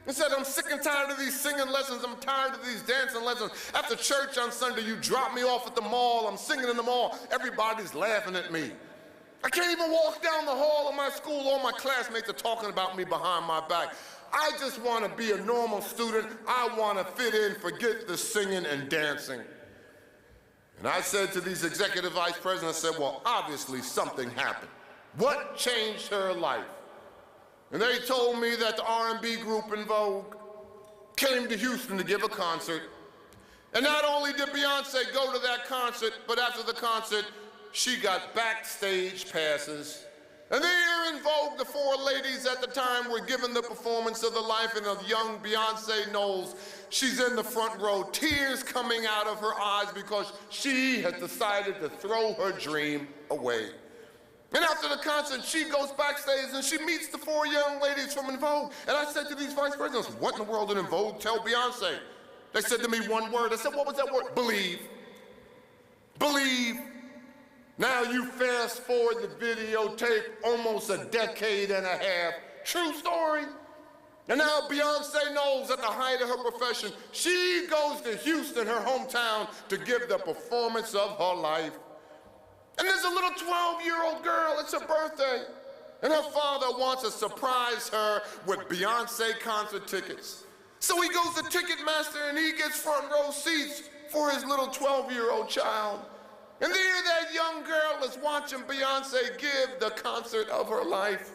and said, I'm sick and tired of these singing lessons. I'm tired of these dancing lessons. After church on Sunday, you drop me off at the mall. I'm singing in the mall. Everybody's laughing at me. I can't even walk down the hall of my school. All my classmates are talking about me behind my back. I just want to be a normal student. I want to fit in, forget the singing and dancing. And I said to these executive vice presidents, I said, well, obviously something happened. What changed her life? And they told me that the R&B group In Vogue came to Houston to give a concert. And not only did Beyonce go to that concert, but after the concert, she got backstage passes. And there In Vogue, the 4 ladies at the time were given the performance of the life of young Beyonce Knowles. She's in the front row, tears coming out of her eyes because she has decided to throw her dream away. And after the concert, she goes backstage and she meets the 4 young ladies from In Vogue. And I said to these vice presidents, what in the world did In Vogue tell Beyonce? They said to me one word. I said, what was that word? Believe. Believe. Now you fast forward the videotape almost a decade and a half. True story. And now Beyonce Knowles, at the height of her profession, she goes to Houston, her hometown, to give the performance of her life. And there's a little 12-year-old girl, it's her birthday, and her father wants to surprise her with Beyonce concert tickets. So he goes to Ticketmaster and he gets front row seats for his little 12-year-old child. And there that young girl is watching Beyonce give the concert of her life.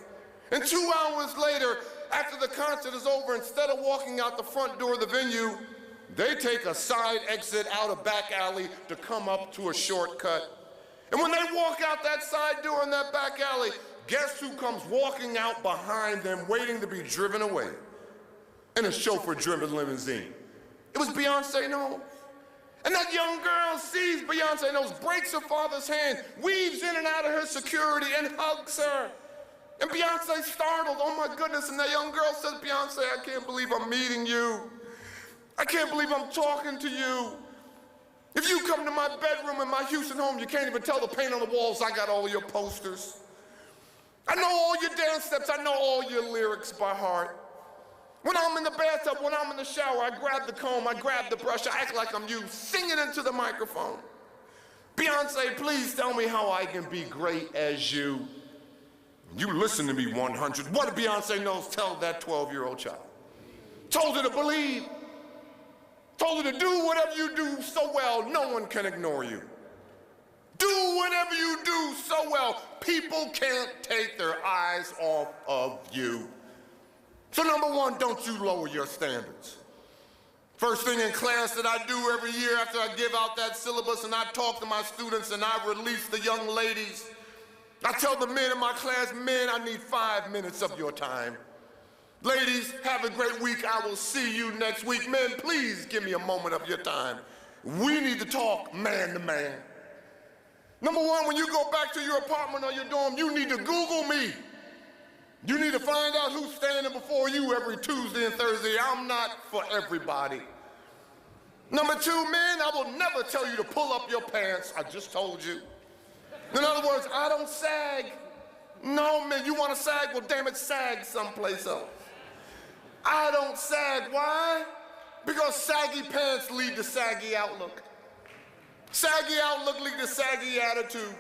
And 2 hours later, after the concert is over, instead of walking out the front door of the venue, they take a side exit out a back alley to come up to a shortcut. And when they walk out that side door in that back alley, guess who comes walking out behind them, waiting to be driven away in a chauffeur-driven limousine? It was Beyonce Knowles. And that young girl sees Beyonce Knowles, breaks her father's hand, weaves in and out of her security, and hugs her. And Beyonce's startled, oh my goodness, and that young girl says, Beyonce, I can't believe I'm meeting you. I can't believe I'm talking to you. If you come to my bedroom in my Houston home, you can't even tell the paint on the walls. I got all your posters. I know all your dance steps. I know all your lyrics by heart. When I'm in the bathtub, when I'm in the shower, I grab the comb, I grab the brush, I act like I'm you, sing it into the microphone. Beyonce, please tell me how I can be great as you. You listen to me, 100. What did Beyonce knows tell that 12-year-old child? Told her to believe. Told her to do whatever you do so well, no one can ignore you. Do whatever you do so well, people can't take their eyes off of you. So number one, don't you lower your standards. First thing in class that I do every year after I give out that syllabus and I talk to my students and I release the young ladies, I tell the men in my class, men, I need 5 minutes of your time. Ladies, have a great week. I will see you next week. Men, please give me a moment of your time. We need to talk man to man. Number one, when you go back to your apartment or your dorm, you need to Google me. You need to find out who's standing before you every Tuesday and Thursday. I'm not for everybody. Number two, men, I will never tell you to pull up your pants. I just told you. In other words, I don't sag. No, man, you want to sag? Well, damn it, sag someplace else. I don't sag. Why? Because saggy pants lead to saggy outlook. Saggy outlook leads to saggy attitude.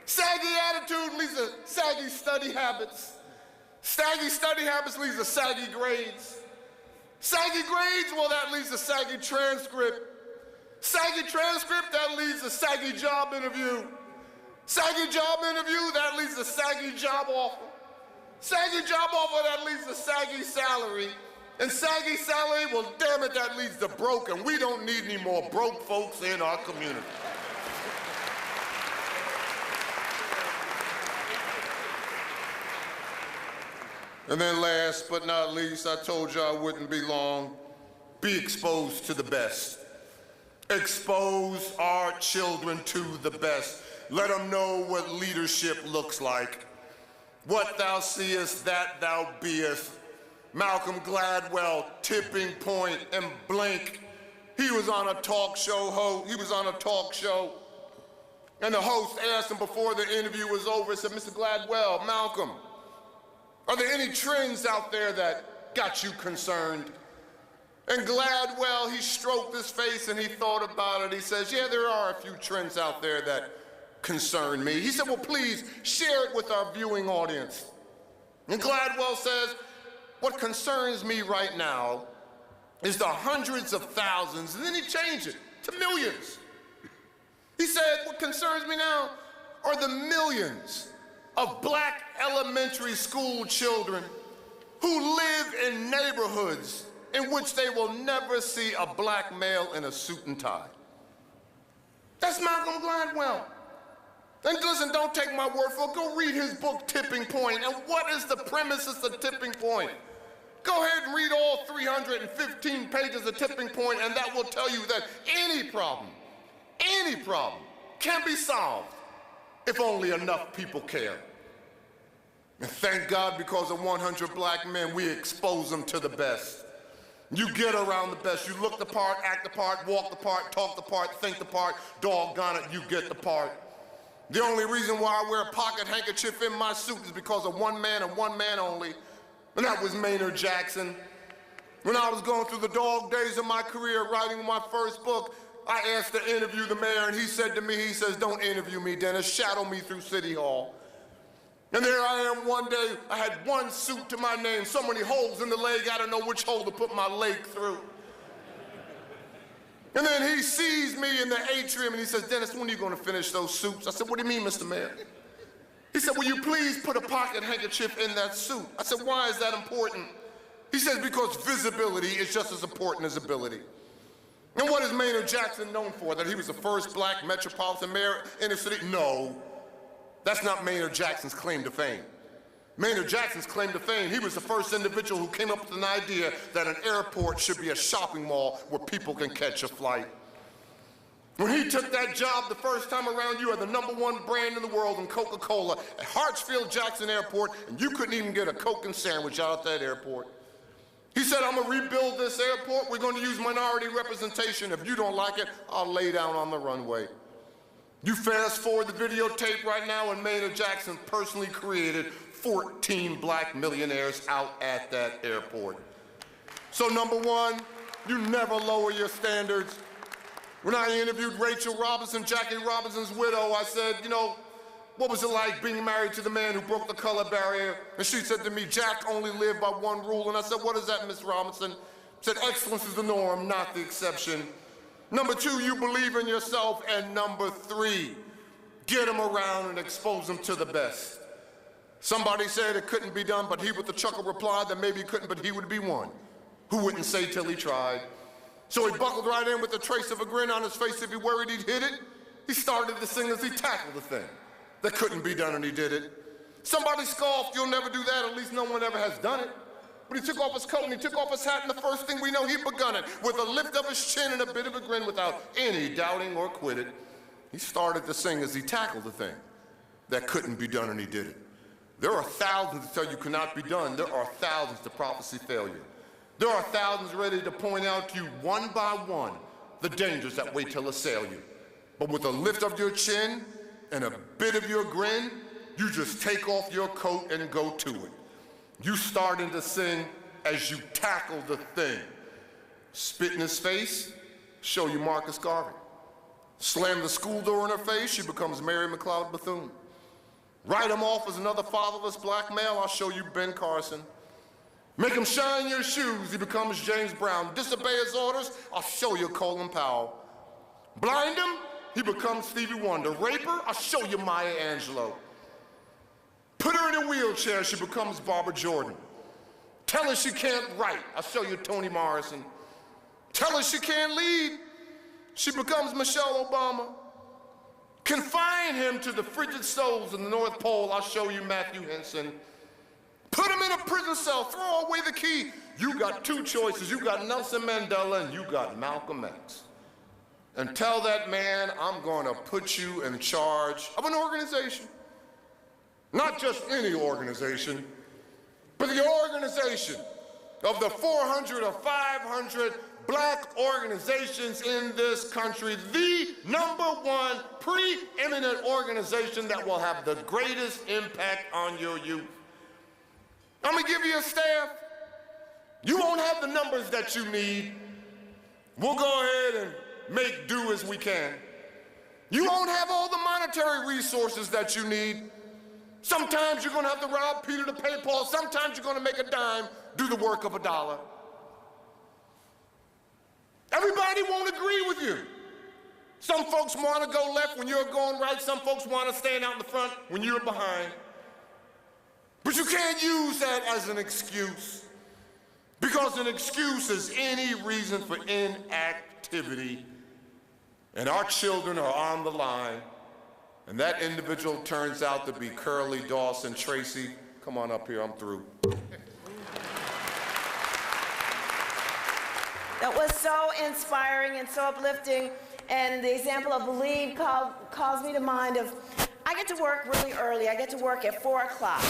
Saggy attitude leads to saggy study habits. Saggy study habits leads to saggy grades. Saggy grades, well, that leads to saggy transcript. Saggy transcript, that leads to saggy job interview. Saggy job interview, that leads to saggy job offer. Saggy job offer, that leads to saggy salary. And saggy salary, well, damn it, that leads to broke, and we don't need any more broke folks in our community. And then last but not least, I told you I wouldn't be long. Be exposed to the best. Expose our children to the best. Let them know what leadership looks like. What thou seest, that thou beest. Malcolm Gladwell, Tipping Point, and Blink. He was on a talk show. And the host asked him before the interview was over, said, Mr. Gladwell, Malcolm, are there any trends out there that got you concerned? And Gladwell, he stroked his face and he thought about it. He says, yeah, there are a few trends out there that concern me. He said, well, please share it with our viewing audience. And Gladwell says, what concerns me right now is the hundreds of thousands, and then he changed it to millions. He said, what concerns me now are the millions of black elementary school children who live in neighborhoods in which they will never see a black male in a suit and tie. That's Malcolm Gladwell. And listen, don't take my word for it. Go read his book, Tipping Point. And what is the premise of the Tipping Point? Go ahead and read all 315 pages of Tipping Point, and that will tell you that any problem can be solved if only enough people care. And thank God, because of 100 black men, we expose them to the best. You get around the best. You look the part, act the part, walk the part, talk the part, think the part, doggone it, you get the part. The only reason why I wear a pocket handkerchief in my suit is because of one man and one man only, and that was Maynard Jackson. When I was going through the dog days of my career writing my first book, I asked to interview the mayor, and he said to me, he says, don't interview me, Dennis, shadow me through City Hall. And there I am one day, I had one suit to my name, so many holes in the leg, I don't know which hole to put my leg through. And then he sees me in the atrium and he says, Dennis, when are you going to finish those suits? I said, what do you mean, Mr. Mayor? He said, will you please put a pocket handkerchief in that suit? I said, why is that important? He says, because visibility is just as important as ability. And what is Maynard Jackson known for? That he was the first black metropolitan mayor in the city? No, that's not Maynard Jackson's claim to fame. Maynard Jackson's claim to fame, he was the first individual who came up with an idea that an airport should be a shopping mall where people can catch a flight. When he took that job the first time around, you had the #1 brand in the world in Coca-Cola at Hartsfield-Jackson Airport, and you couldn't even get a Coke and sandwich out at that airport. He said, I'm gonna rebuild this airport. We're gonna use minority representation. If you don't like it, I'll lay down on the runway. You fast forward the videotape right now, and Maynard Jackson personally created 14 black millionaires out at that airport. So number one, you never lower your standards. When I interviewed Rachel Robinson, Jackie Robinson's widow, I said, you know, what was it like being married to the man who broke the color barrier? And she said to me, Jack only lived by one rule. And I said, what is that, Miss Robinson? She said, excellence is the norm, not the exception. Number two, you believe in yourself. And number three, get them around and expose them to the best. Somebody said it couldn't be done, but he with the chuckle replied that maybe he couldn't, but he would be one who wouldn't say till he tried. So he buckled right in with a trace of a grin on his face. If he worried he'd hit it, he started to sing as he tackled the thing that couldn't be done, and he did it. Somebody scoffed, you'll never do that, at least no one ever has done it. But he took off his coat and he took off his hat, and the first thing we know, he'd begun it with a lift of his chin and a bit of a grin without any doubting or quitting. He started to sing as he tackled the thing that couldn't be done, and he did it. There are thousands to tell you cannot be done. There are thousands to prophesy failure. There are thousands ready to point out to you one by one the dangers that wait till assail you. But with a lift of your chin and a bit of your grin, you just take off your coat and go to it. You starting to sing as you tackle the thing. Spit in his face, show you Marcus Garvey. Slam the school door in her face, she becomes Mary McLeod Bethune. Write him off as another fatherless black male, I'll show you Ben Carson. Make him shine your shoes, he becomes James Brown. Disobey his orders, I'll show you Colin Powell. Blind him, he becomes Stevie Wonder. Rape her, I'll show you Maya Angelou. Put her in a wheelchair, she becomes Barbara Jordan. Tell her she can't write, I'll show you Toni Morrison. Tell her she can't lead, she becomes Michelle Obama. Confine him to the frigid souls in the North Pole, I'll show you Matthew Henson. Put him in a prison cell, throw away the key. You got two choices, you got Nelson Mandela and you got Malcolm X. And tell that man, I'm gonna put you in charge of an organization. Not just any organization, but the organization of the 400 or 500 black organizations in this country, the #1 preeminent organization that will have the greatest impact on your youth. I'm gonna give you a staff. You won't have the numbers that you need. We'll go ahead and make do as we can. You won't have all the monetary resources that you need. Sometimes you're gonna have to rob Peter to pay Paul. Sometimes you're gonna make a dime do the work of a dollar. Everybody won't agree with you. Some folks wanna go left when you're going right. Some folks wanna stand out in the front when you're behind. But you can't use that as an excuse, because an excuse is any reason for inactivity. And our children are on the line, and that individual turns out to be Curly Dawson. Tracy, come on up here, I'm through. That was so inspiring and so uplifting, and the example of Believe calls me to mind of, I get to work really early. I get to work at 4 o'clock.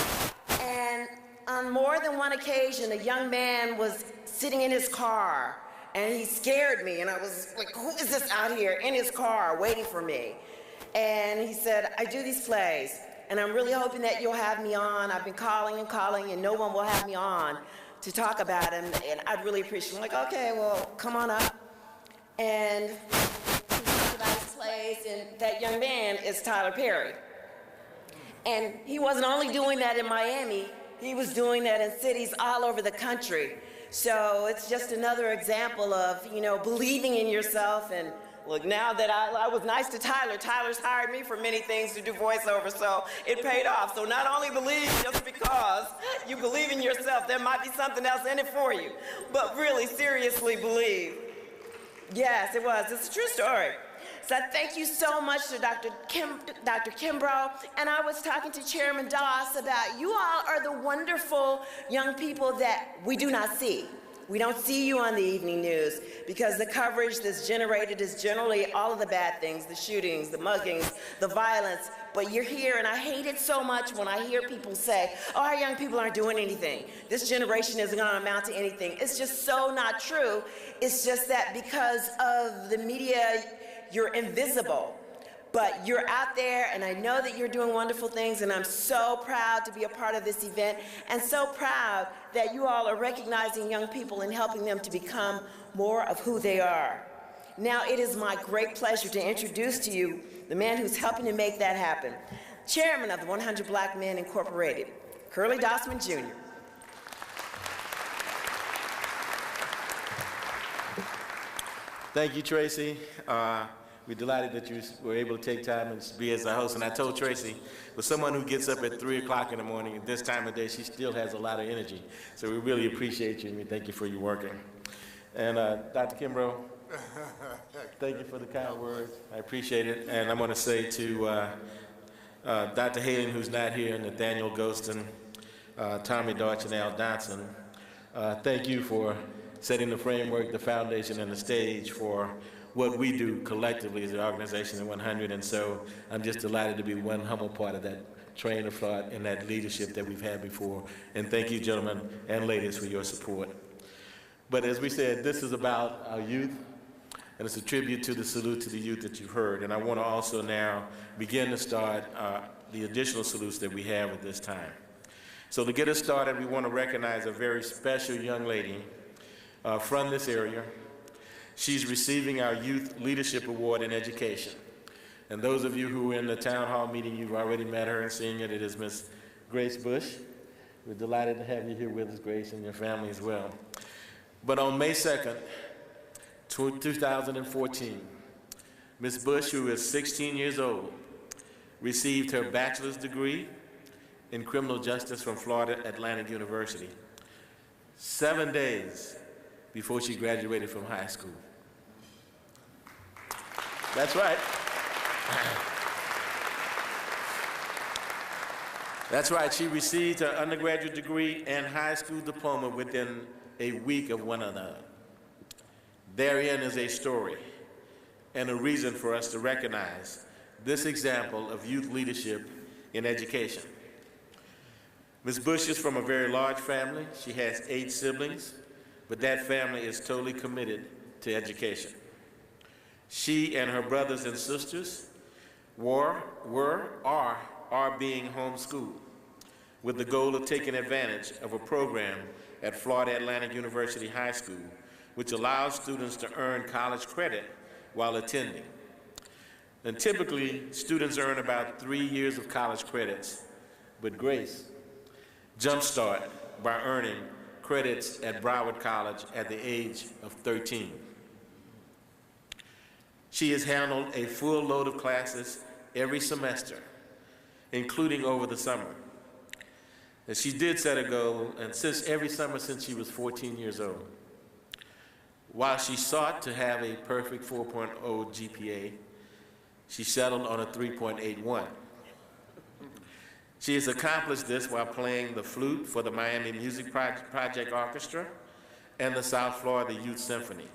And on more than one occasion, a young man was sitting in his car, and he scared me, and I was like, who is this out here in his car waiting for me? And he said, I do these plays, and I'm really hoping that you'll have me on. I've been calling and calling, and no one will have me on to talk about him, and I'd really appreciate it. I'm like, okay, well, come on up. And he talked about his plays, and that young man is Tyler Perry. And he wasn't only doing that in Miami, he was doing that in cities all over the country. So it's just another example of, you know, believing in yourself. And look, now that I was nice to Tyler, Tyler's hired me for many things to do voiceover, so it paid off. So not only believe just because you believe in yourself, there might be something else in it for you, but really seriously believe. Yes, it was. It's a true story. So thank you so much to Dr. Kimbrough, and I was talking to Chairman Doss about you all are the wonderful young people that we do not see. We don't see you on the evening news because the coverage that's generated is generally all of the bad things, the shootings, the muggings, the violence, but you're here, and I hate it so much when I hear people say, oh, our young people aren't doing anything. This generation isn't gonna amount to anything. It's just so not true. It's just that because of the media, you're invisible. But you're out there, and I know that you're doing wonderful things, and I'm so proud to be a part of this event, and so proud that you all are recognizing young people and helping them to become more of who they are. Now it is my great pleasure to introduce to you the man who's helping to make that happen, Chairman of the 100 Black Men Incorporated, Curly Dossman Jr. Thank you, Tracy. We're delighted that you were able to take time and be as a host. And I told Tracy, for someone who gets up at 3 o'clock in the morning at this time of day, she still has a lot of energy. So we really appreciate you, and we thank you for your working. And Dr. Kimbrough, thank you for the kind words. I appreciate it. And I'm going to say to Dr. Halen, who's not here, Nathaniel Ghostin, Tommy Deutsch, and Al Donson, thank you for setting the framework, the foundation, and the stage for what we do collectively as an organization in 100, and so I'm just delighted to be one humble part of that train of thought and that leadership that we've had before. And thank you, gentlemen and ladies, for your support. But as we said, this is about our youth, and it's a tribute to the salute to the youth that you've heard. And I want to also now begin to start the additional salutes that we have at this time. So to get us started, we want to recognize a very special young lady from this area. She's receiving our Youth Leadership Award in Education. And those of you who were in the town hall meeting, you've already met her and seen it. It is Miss Grace Bush. We're delighted to have you here with us, Grace, and your family as well. But on May 2nd, 2014, Miss Bush, who is 16 years old, received her bachelor's degree in criminal justice from Florida Atlantic University, 7 days before she graduated from high school. That's right. That's right, she received her undergraduate degree and high school diploma within a week of one another. Therein is a story and a reason for us to recognize this example of youth leadership in education. Ms. Bush is from a very large family. She has 8 siblings, but that family is totally committed to education. She and her brothers and sisters are being homeschooled with the goal of taking advantage of a program at Florida Atlantic University High School, which allows students to earn college credit while attending. And typically, students earn about 3 years of college credits, but Grace jumpstarted by earning credits at Broward College at the age of 13. She has handled a full load of classes every semester, including over the summer. And she did set a goal, and every summer since she was 14 years old. While she sought to have a perfect 4.0 GPA, she settled on a 3.81. She has accomplished this while playing the flute for the Miami Music Project Orchestra and the South Florida Youth Symphony.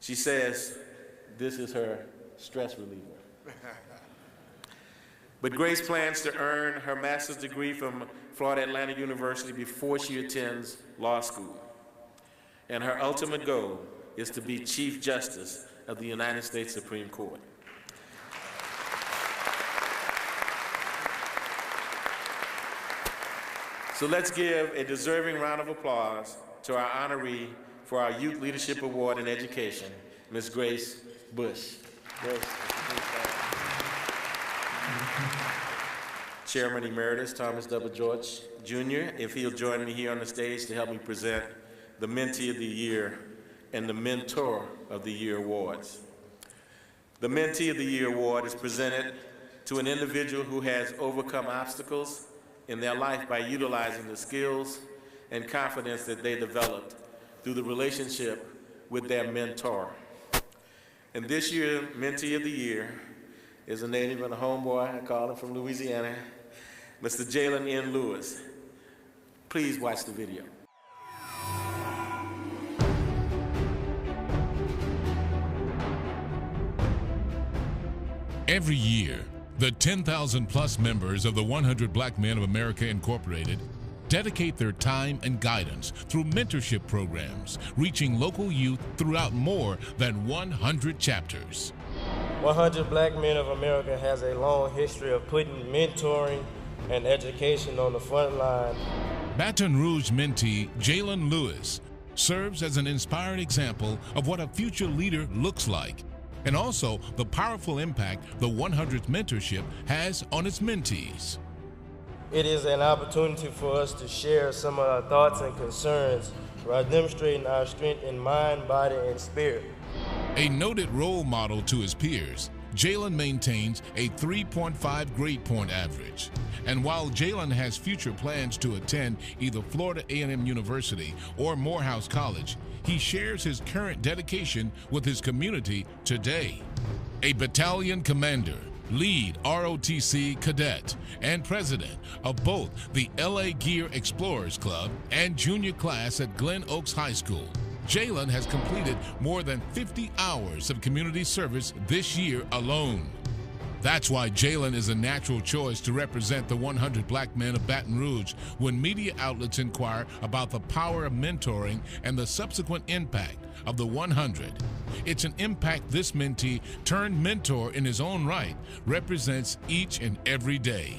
She says this is her stress reliever. But Grace plans to earn her master's degree from Florida Atlantic University before she attends law school. And her ultimate goal is to be Chief Justice of the United States Supreme Court. So let's give a deserving round of applause to our honoree for our Youth Leadership Award in Education, Ms. Grace Bush. Grace. Chairman Emeritus Thomas W. George, Jr., if he'll join me here on the stage to help me present the Mentee of the Year and the Mentor of the Year awards. The Mentee of the Year award is presented to an individual who has overcome obstacles in their life by utilizing the skills and confidence that they developed through the relationship with their mentor. And this year, Mentee of the Year is a native and a homeboy, I call him, from Louisiana, Mr. Jalen N. Lewis. Please watch the video. Every year, the 10,000 plus members of the 100 Black Men of America Incorporated dedicate their time and guidance through mentorship programs, reaching local youth throughout more than 100 chapters. 100 Black Men of America has a long history of putting mentoring and education on the front line. Baton Rouge mentee Jalen Lewis serves as an inspiring example of what a future leader looks like, and also the powerful impact the 100th mentorship has on its mentees. It is an opportunity for us to share some of our thoughts and concerns while demonstrating our strength in mind, body, and spirit. A noted role model to his peers, Jalen maintains a 3.5 grade point average. And while Jalen has future plans to attend either Florida A&M University or Morehouse College, he shares his current dedication with his community today. A battalion commander, lead ROTC cadet, and president of both the LA Gear Explorers Club and junior class at Glen Oaks High School, Jalen has completed more than 50 hours of community service this year alone. That's why Jalen is a natural choice to represent the 100 Black Men of Baton Rouge when media outlets inquire about the power of mentoring and the subsequent impact of the 100. It's an impact this mentee turned mentor in his own right represents each and every day.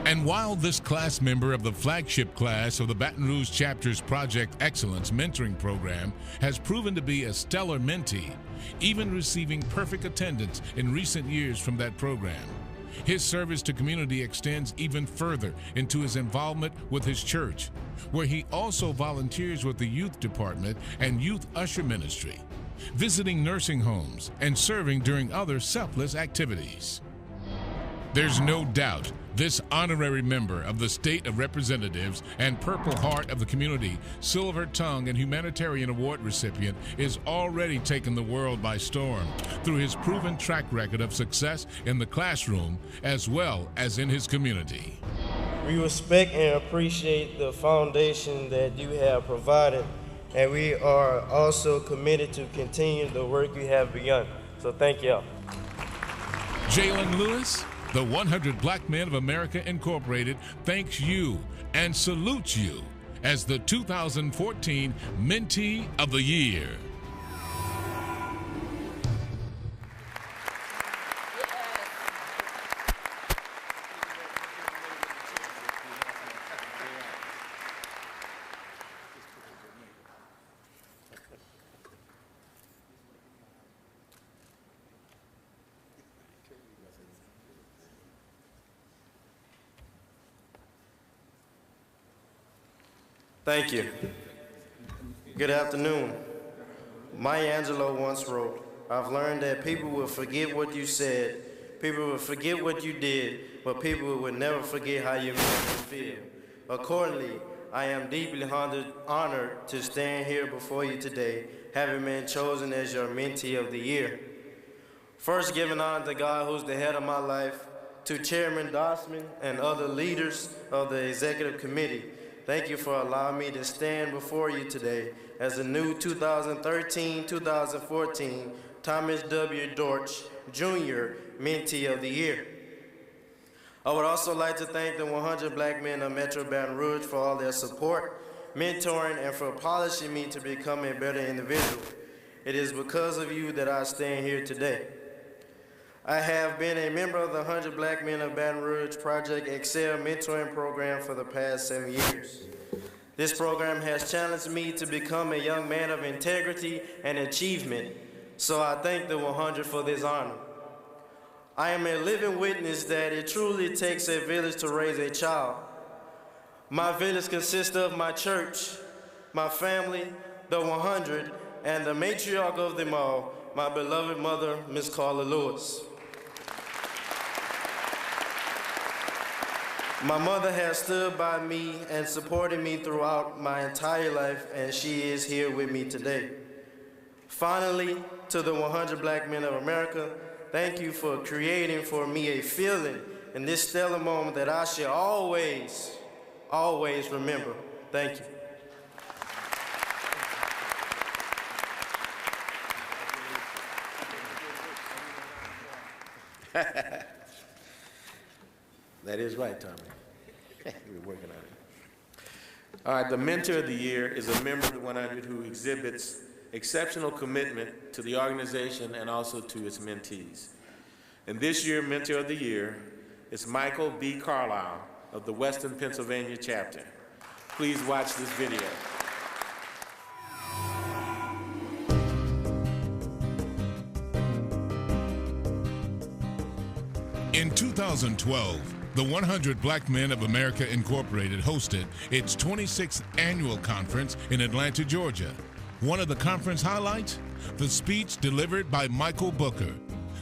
And while this class member of the flagship class of the Baton Rouge Chapter's Project Excellence Mentoring Program has proven to be a stellar mentee, even receiving perfect attendance in recent years from that program, his service to community extends even further into his involvement with his church, where he also volunteers with the youth department and youth usher ministry, visiting nursing homes and serving during other selfless activities. There's no doubt this honorary member of the State of Representatives and Purple Heart of the Community Silver Tongue and Humanitarian Award recipient is already taking the world by storm through his proven track record of success in the classroom as well as in his community. We respect and appreciate the foundation that you have provided, and we are also committed to continue the work you have begun. So thank y'all. Jalen Lewis, the 100 Black Men of America Incorporated, thanks you and salutes you as the 2014 Mentee of the Year. Thank you. Good afternoon. Maya Angelou once wrote, "I've learned that people will forget what you said, people will forget what you did, but people will never forget how you made them feel." Accordingly, I am deeply honored to stand here before you today, having been chosen as your Mentee of the Year. First, giving honor to God, who's the head of my life, to Chairman Dossman and other leaders of the Executive Committee. Thank you for allowing me to stand before you today as the new 2013-2014 Thomas W. Dortch Jr. Mentee of the Year. I would also like to thank the 100 Black Men of Metro Baton Rouge for all their support, mentoring, and for polishing me to become a better individual. It is because of you that I stand here today. I have been a member of the 100 Black Men of Baton Rouge Project Excel mentoring program for the past 7 years. This program has challenged me to become a young man of integrity and achievement, so I thank the 100 for this honor. I am a living witness that it truly takes a village to raise a child. My village consists of my church, my family, the 100, and the matriarch of them all, my beloved mother, Miss Carla Lewis. My mother has stood by me and supported me throughout my entire life, and she is here with me today. Finally, to the 100 Black Men of America, thank you for creating for me a feeling in this stellar moment that I shall always, always remember. Thank you. That is right, Tommy. We're working on it. All right, the Mentor of the Year is a member of the 100 who exhibits exceptional commitment to the organization and also to its mentees. And this year, Mentor of the Year is Michael B. Carlisle of the Western Pennsylvania chapter. Please watch this video. In 2012, the 100 Black Men of America Incorporated hosted its 26th annual conference in Atlanta, Georgia. One of the conference highlights? The speech delivered by Michael Booker,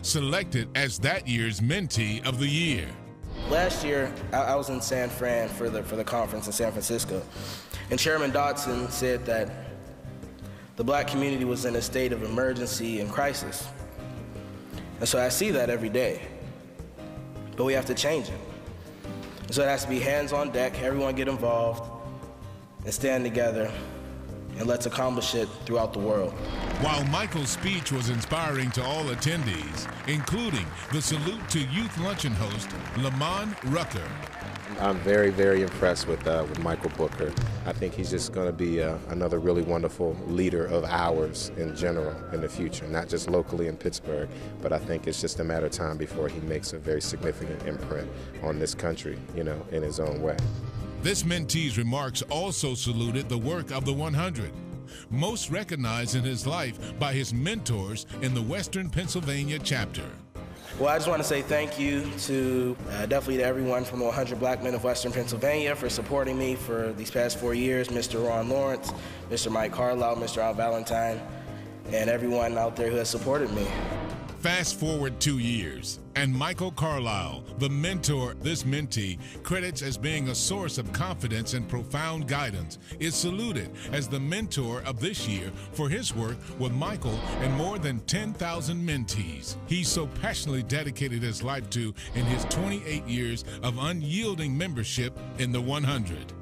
selected as that year's Mentee of the Year. Last year, I was in San Fran for the conference in San Francisco, and Chairman Dodson said that the black community was in a state of emergency and crisis. And so I see that every day, but we have to change it. And so it has to be hands on deck, everyone get involved, and stand together, and let's accomplish it throughout the world. While Michael's speech was inspiring to all attendees, including the Salute to Youth Luncheon host, Lamon Rucker. I'm very, very impressed with Michael Booker. I think he's just going to be another really wonderful leader of ours in general in the future, not just locally in Pittsburgh, but I think it's just a matter of time before he makes a very significant imprint on this country, you know, in his own way. This mentee's remarks also saluted the work of the 100, most recognized in his life by his mentors in the Western Pennsylvania chapter. Well, I just want to say thank you to definitely to everyone from the 100 Black Men of Western Pennsylvania for supporting me for these past 4 years, Mr. Ron Lawrence, Mr. Mike Carlisle, Mr. Al Valentine, and everyone out there who has supported me. Fast forward 2 years, and Michael Carlisle, the mentor this mentee credits as being a source of confidence and profound guidance, is saluted as the mentor of this year for his work with Michael and more than 10,000 mentees he so passionately dedicated his life to in his 28 years of unyielding membership in the 100.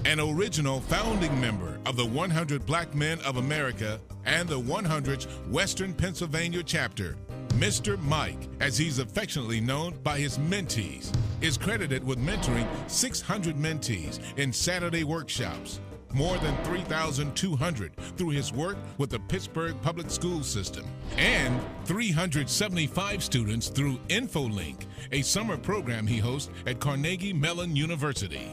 An original founding member of the 100 Black Men of America and the 100's Western Pennsylvania chapter, Mr. Mike, as he's affectionately known by his mentees, is credited with mentoring 600 mentees in Saturday workshops, more than 3,200 through his work with the Pittsburgh Public School System, and 375 students through InfoLink, a summer program he hosts at Carnegie Mellon University.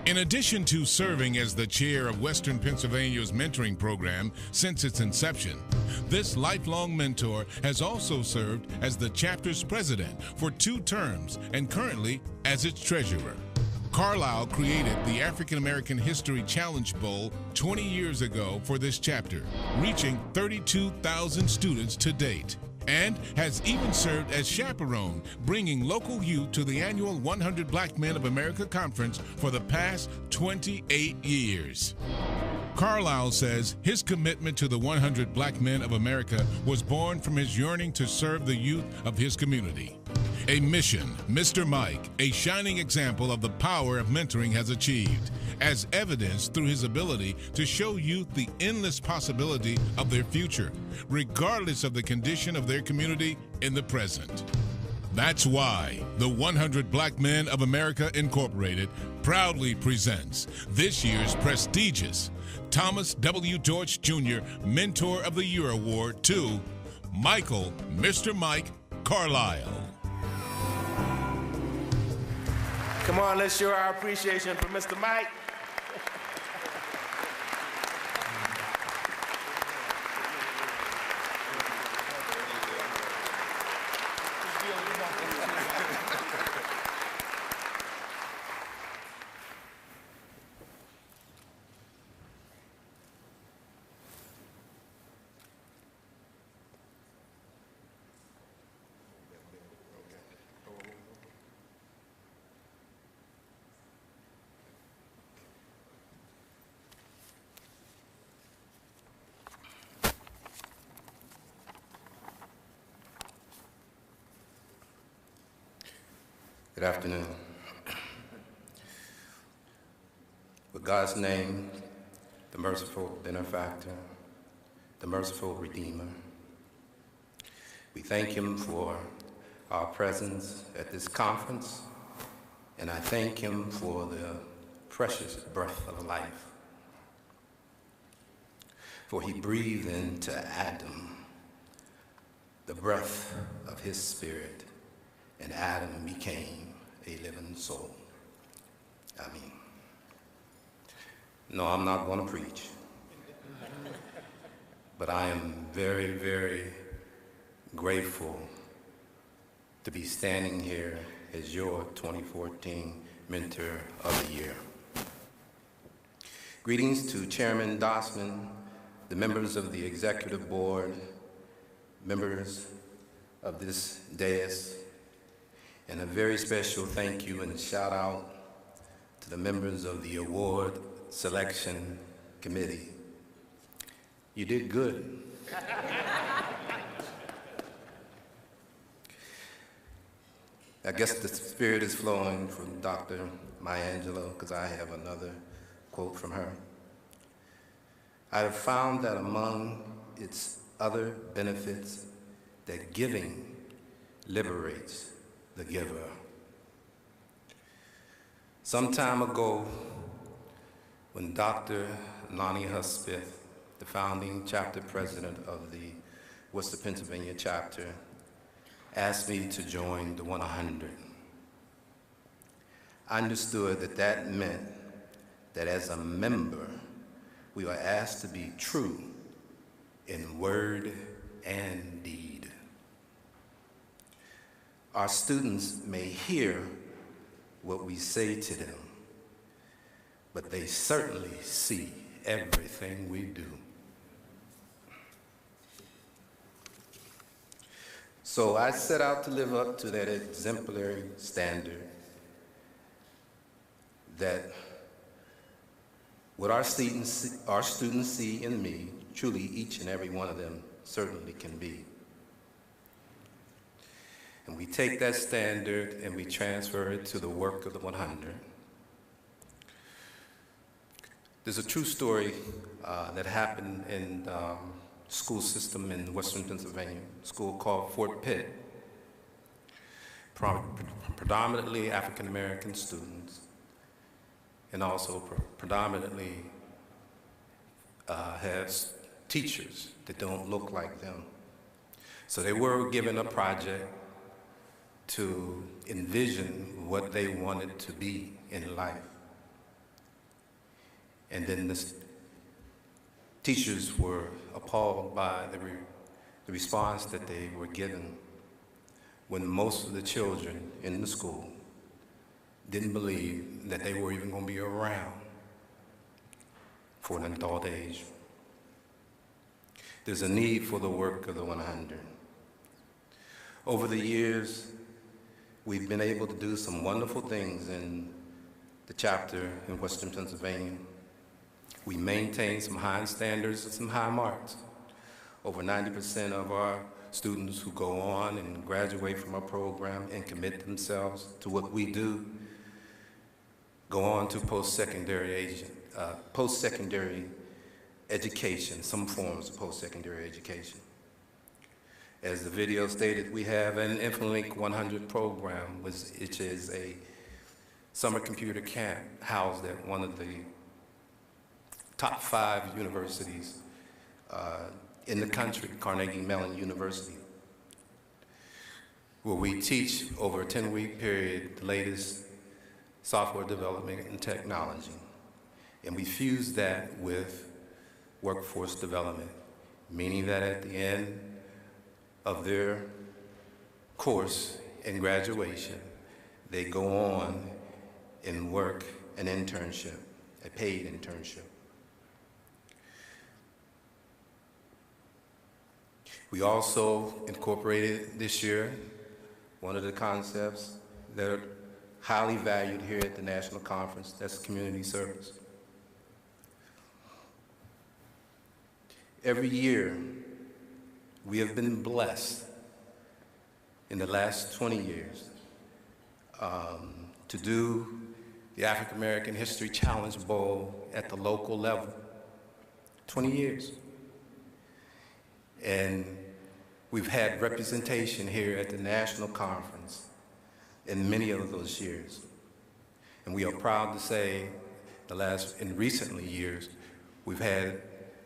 In addition to serving as the chair of Western Pennsylvania's mentoring program since its inception, this lifelong mentor has also served as the chapter's president for 2 terms and currently as its treasurer. Carlisle created the African American History Challenge Bowl 20 years ago for this chapter, reaching 32,000 students to date, and has even served as chaperone, bringing local youth to the annual 100 Black Men of America Conference for the past 28 years. Carlisle says his commitment to the 100 Black Men of America was born from his yearning to serve the youth of his community. A mission Mr. Mike, a shining example of the power of mentoring, has achieved, as evidenced through his ability to show youth the endless possibility of their future, regardless of the condition of their community in the present. That's why the 100 Black Men of America Incorporated proudly presents this year's prestigious Thomas W. Dortch Jr. Mentor of the Year Award to Michael, Mr. Mike Carlisle. Come on, let's show our appreciation for Mr. Mike. Good afternoon. With God's name, the merciful benefactor, the merciful redeemer, we thank him for our presence at this conference, and I thank him for the precious breath of life. For he breathed into Adam the breath of his spirit, and Adam became a living soul. Amen. No, I'm not going to preach. But I am very, very grateful to be standing here as your 2014 Mentor of the Year. Greetings to Chairman Dossman, the members of the Executive Board, members of this dais, and a very special thank you and shout out to the members of the Award Selection Committee. You did good. I guess the spirit is flowing from Dr. Maya Angelou, because I have another quote from her. I have found that among its other benefits, that giving liberates the giver. Some time ago, when Dr. Lonnie Husbeth, the founding chapter president of the Worcester, Pennsylvania chapter, asked me to join the 100, I understood that that meant that as a member, we were asked to be true in word and deed. Our students may hear what we say to them, but they certainly see everything we do. So I set out to live up to that exemplary standard that what our students see in me, truly each and every one of them certainly can be. And we take that standard and we transfer it to the work of the 100. There's a true story that happened in the school system in Western Pennsylvania, a school called Fort Pitt. Predominantly African-American students, and also predominantly has teachers that don't look like them. So they were given a project to envision what they wanted to be in life. And then the teachers were appalled by the response that they were given when most of the children in the school didn't believe that they were even going to be around for an adult age. There's a need for the work of the 100. Over the years, we've been able to do some wonderful things in the chapter in Western Pennsylvania. We maintain some high standards and some high marks. Over 90% of our students who go on and graduate from our program and commit themselves to what we do go on to post-secondary education, some forms of post-secondary education. As the video stated, we have an InfoLink 100 program, which is a summer computer camp housed at one of the top 5 universities in the country, Carnegie Mellon University, where we teach over a 10-week period the latest software development and technology. And we fuse that with workforce development, meaning that at the end of their course in graduation, they go on and work an internship, a paid internship. We also incorporated this year one of the concepts that are highly valued here at the National Conference, that's community service. Every year, we have been blessed in the last 20 years to do the African American History Challenge Bowl at the local level. 20 years. And We've had representation here at the national conference in many of those years. And we are proud to say in recent years, we've had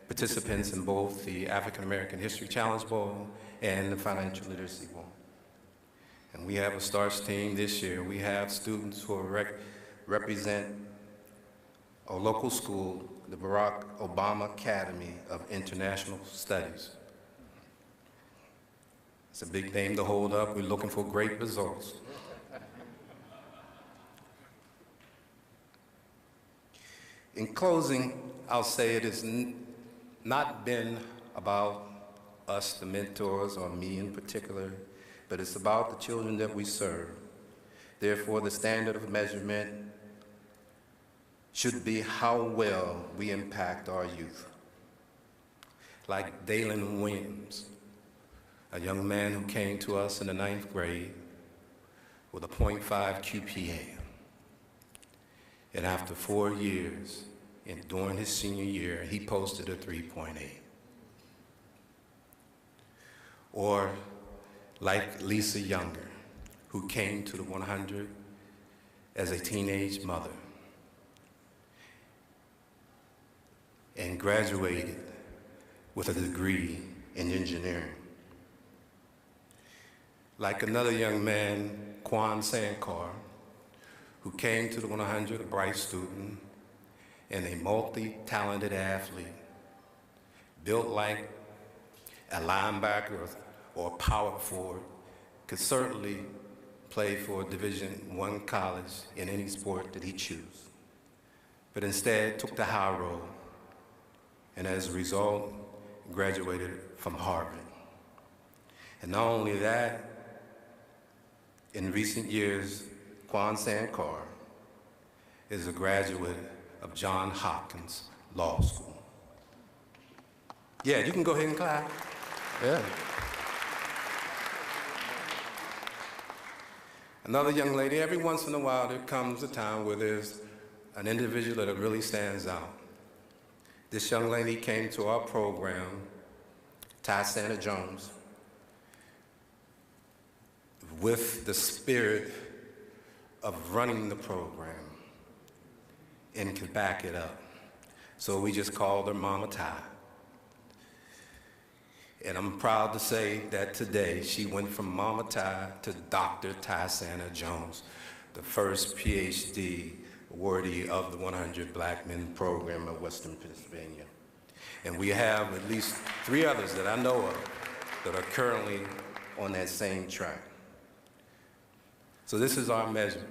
participants in both the African American History Challenge Bowl and the Financial Literacy Bowl. And we have a stars team this year. We have students who represent a local school, the Barack Obama Academy of International Studies. It's a big name to hold up. We're looking for great results. In closing, I'll say it has not been about us, the mentors, or me in particular, but it's about the children that we serve. Therefore, the standard of measurement should be how well we impact our youth. Like Dalen Williams, a young man who came to us in the 9th grade with a .5 QPA. And after 4 years, and during his senior year, he posted a 3.8. Or like Lisa Younger, who came to the 100 as a teenage mother and graduated with a degree in engineering. Like another young man, Quan Sankar, who came to the 100, a bright student and a multi-talented athlete, built like a linebacker or a power forward, could certainly play for a Division I college in any sport that he chose, but instead took the high road, and as a result, graduated from Harvard. And not only that, in recent years, Quan Sankar is a graduate of Johns Hopkins Law School. Yeah, you can go ahead and clap. Yeah. Another young lady, every once in a while there comes a time where there's an individual that really stands out. This young lady came to our program, Ty Jones, with the spirit of running the program and could back it up. So we just called her Mama Ty. And I'm proud to say that today she went from Mama Ty to Dr. Ty Jones, the first PhD awardee of the 100 Black Men program at Western Pennsylvania. And we have at least 3 others that I know of that are currently on that same track. So this is our measure.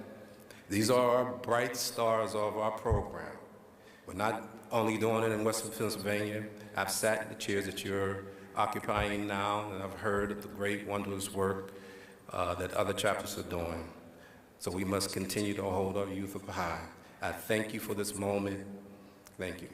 These are our bright stars of our program. We're not only doing it in Western Pennsylvania. I've sat in the chairs that you're occupying now, and I've heard of the great, wondrous work that other chapters are doing. So we must continue to hold our youth up high. I thank you for this moment. Thank you.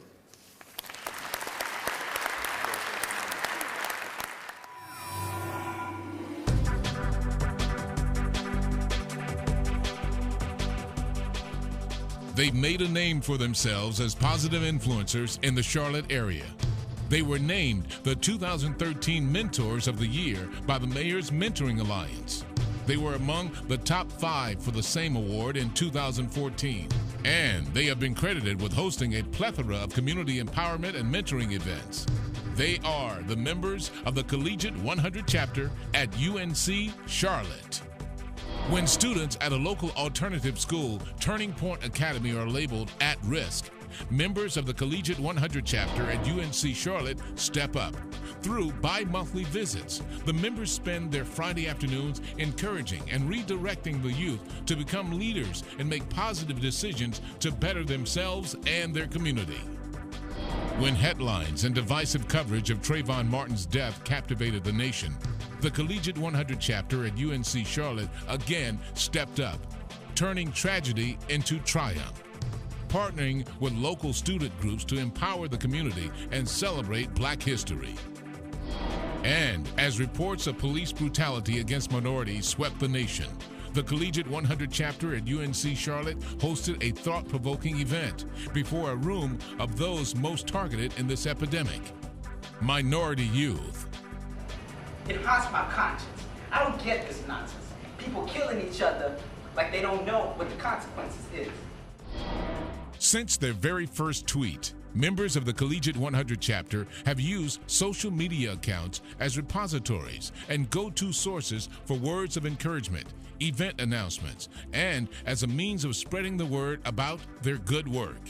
They've made a name for themselves as positive influencers in the Charlotte area. They were named the 2013 Mentors of the Year by the Mayor's Mentoring Alliance. They were among the top 5 for the same award in 2014. And they have been credited with hosting a plethora of community empowerment and mentoring events. They are the members of the Collegiate 100 chapter at UNC Charlotte. When students at a local alternative school, Turning Point Academy, are labeled at risk, members of the Collegiate 100 chapter at UNC Charlotte step up. Through bi-monthly visits, the members spend their Friday afternoons encouraging and redirecting the youth to become leaders and make positive decisions to better themselves and their community. When headlines and divisive coverage of Trayvon Martin's death captivated the nation, the Collegiate 100 chapter at UNC Charlotte again stepped up, turning tragedy into triumph, partnering with local student groups to empower the community and celebrate Black history. And as reports of police brutality against minorities swept the nation, the Collegiate 100 chapter at UNC Charlotte hosted a thought-provoking event before a room of those most targeted in this epidemic: minority youth. It haunts my conscience. I don't get this nonsense. People killing each other like they don't know what the consequences is. Since their very first tweet, members of the Collegiate 100 chapter have used social media accounts as repositories and go-to sources for words of encouragement, event announcements, and as a means of spreading the word about their good work.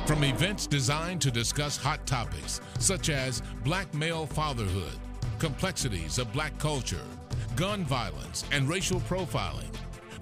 From events designed to discuss hot topics such as black male fatherhood, complexities of black culture, gun violence, and racial profiling,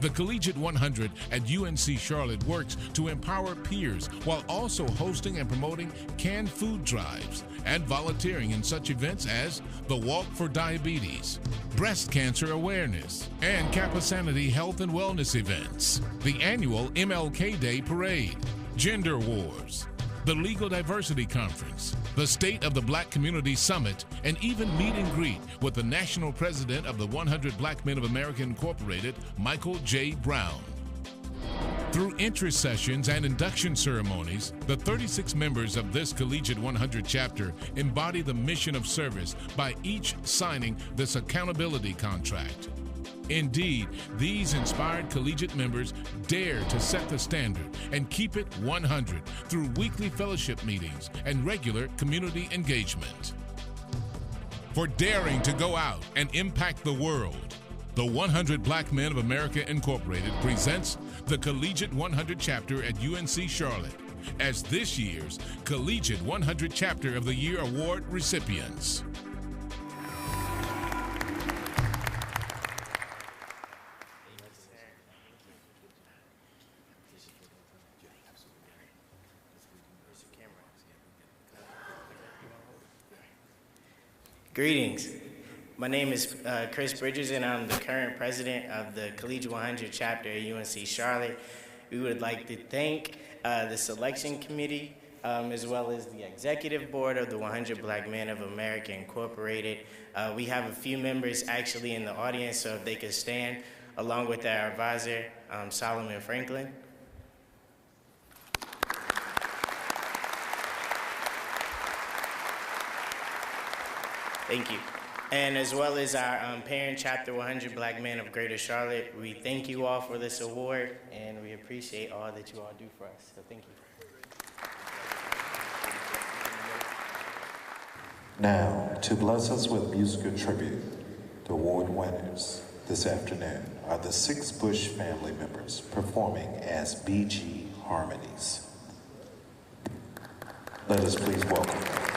the Collegiate 100 at UNC Charlotte works to empower peers while also hosting and promoting canned food drives and volunteering in such events as the Walk for Diabetes, breast cancer awareness, and Kappa Sanity health and wellness events, the annual MLK Day Parade, Gender Wars, the Legal Diversity Conference, the State of the Black Community Summit, and even meet and greet with the national president of the 100 Black Men of America Incorporated, Michael J. Brown. Through interest sessions and induction ceremonies, the 36 members of this Collegiate 100 chapter embody the mission of service by each signing this accountability contract. Indeed, these inspired collegiate members dare to set the standard and keep it 100 through weekly fellowship meetings and regular community engagement. For daring to go out and impact the world, the 100 Black Men of America Incorporated presents the Collegiate 100 chapter at UNC Charlotte as this year's Collegiate 100 Chapter of the Year Award recipients. Greetings. My name is Chris Bridges, and I'm the current president of the Collegiate 100 chapter at UNC Charlotte. We would like to thank the selection committee, as well as the executive board of the 100 Black Men of America Incorporated. We have a few members actually in the audience, so if they could stand, along with our advisor, Solomon Franklin. Thank you. And as well as our parent chapter, 100 Black Men of Greater Charlotte, we thank you all for this award, and we appreciate all that you all do for us. So thank you. Now, to bless us with musical tribute, the award winners this afternoon are the 6 Bush family members performing as BG Harmonies. Let us please welcome them.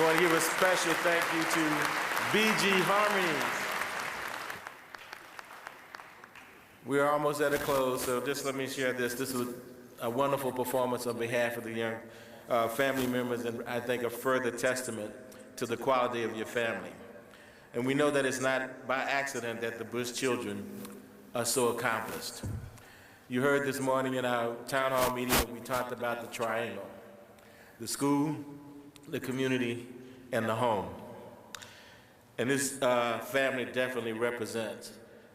want to give a special thank you to BG Harmonies. We are almost at a close, so just let me share this. This was a wonderful performance on behalf of the young family members, and I think a further testament to the quality of your family. And we know that it's not by accident that the Bush children are so accomplished. You heard this morning in our town hall meeting that we talked about the triangle: the school, the community, and the home. And this family definitely represents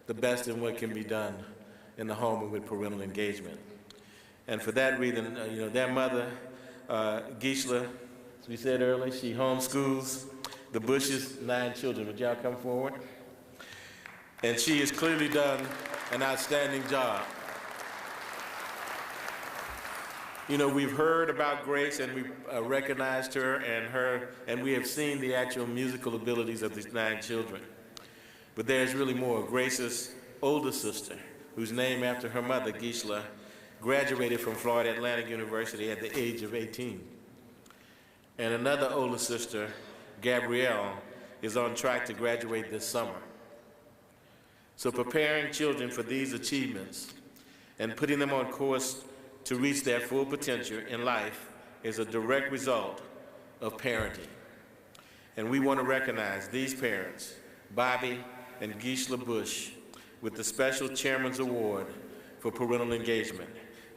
the best in what can be done in the home and with parental engagement. And for that reason, their mother, Gisela, as we said earlier, she homeschools the Bushes' 9 children. Would y'all come forward? And she has clearly done an outstanding job. We've heard about Grace, and we've recognized her, and we have seen the actual musical abilities of these 9 children. But there's really more. Grace's older sister, who's named after her mother, Gisela, graduated from Florida Atlantic University at the age of 18. And another older sister, Gabrielle, is on track to graduate this summer. So preparing children for these achievements and putting them on course to reach their full potential in life is a direct result of parenting. And we want to recognize these parents, Bobby and Gisela Bush, with the Special Chairman's Award for Parental Engagement.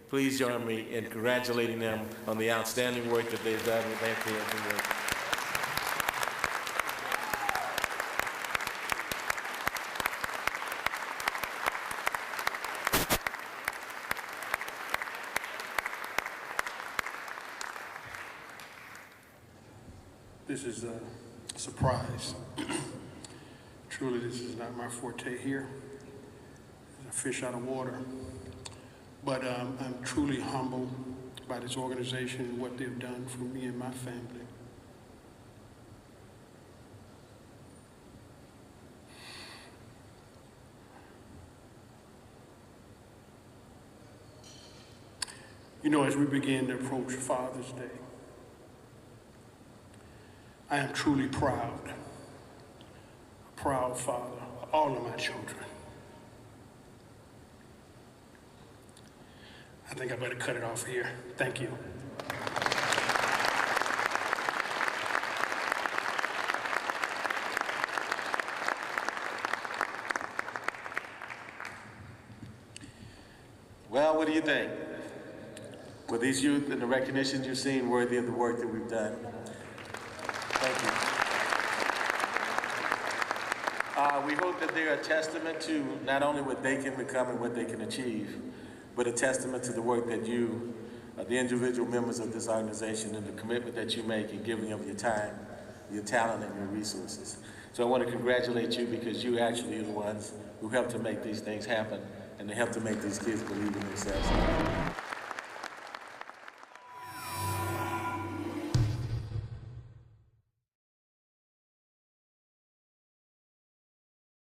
Please join me in congratulating them on the outstanding work that they've done with their kids and work. This is a surprise. Truly, this is not my forte here. It's a fish out of water. But I'm truly humbled by this organization and what they've done for me and my family. As we begin to approach Father's Day, I am truly proud, a proud father of all of my children. I think I better cut it off here. Thank you. Well, what do you think? Were these youth and the recognitions you've seen worthy of the work that we've done? Thank you. We hope that they're a testament to not only what they can become and what they can achieve, but a testament to the work that you, the individual members of this organization, and the commitment that you make in giving of your time, your talent, and your resources. So I want to congratulate you, because you actually are the ones who help to make these things happen and to help to make these kids believe in themselves.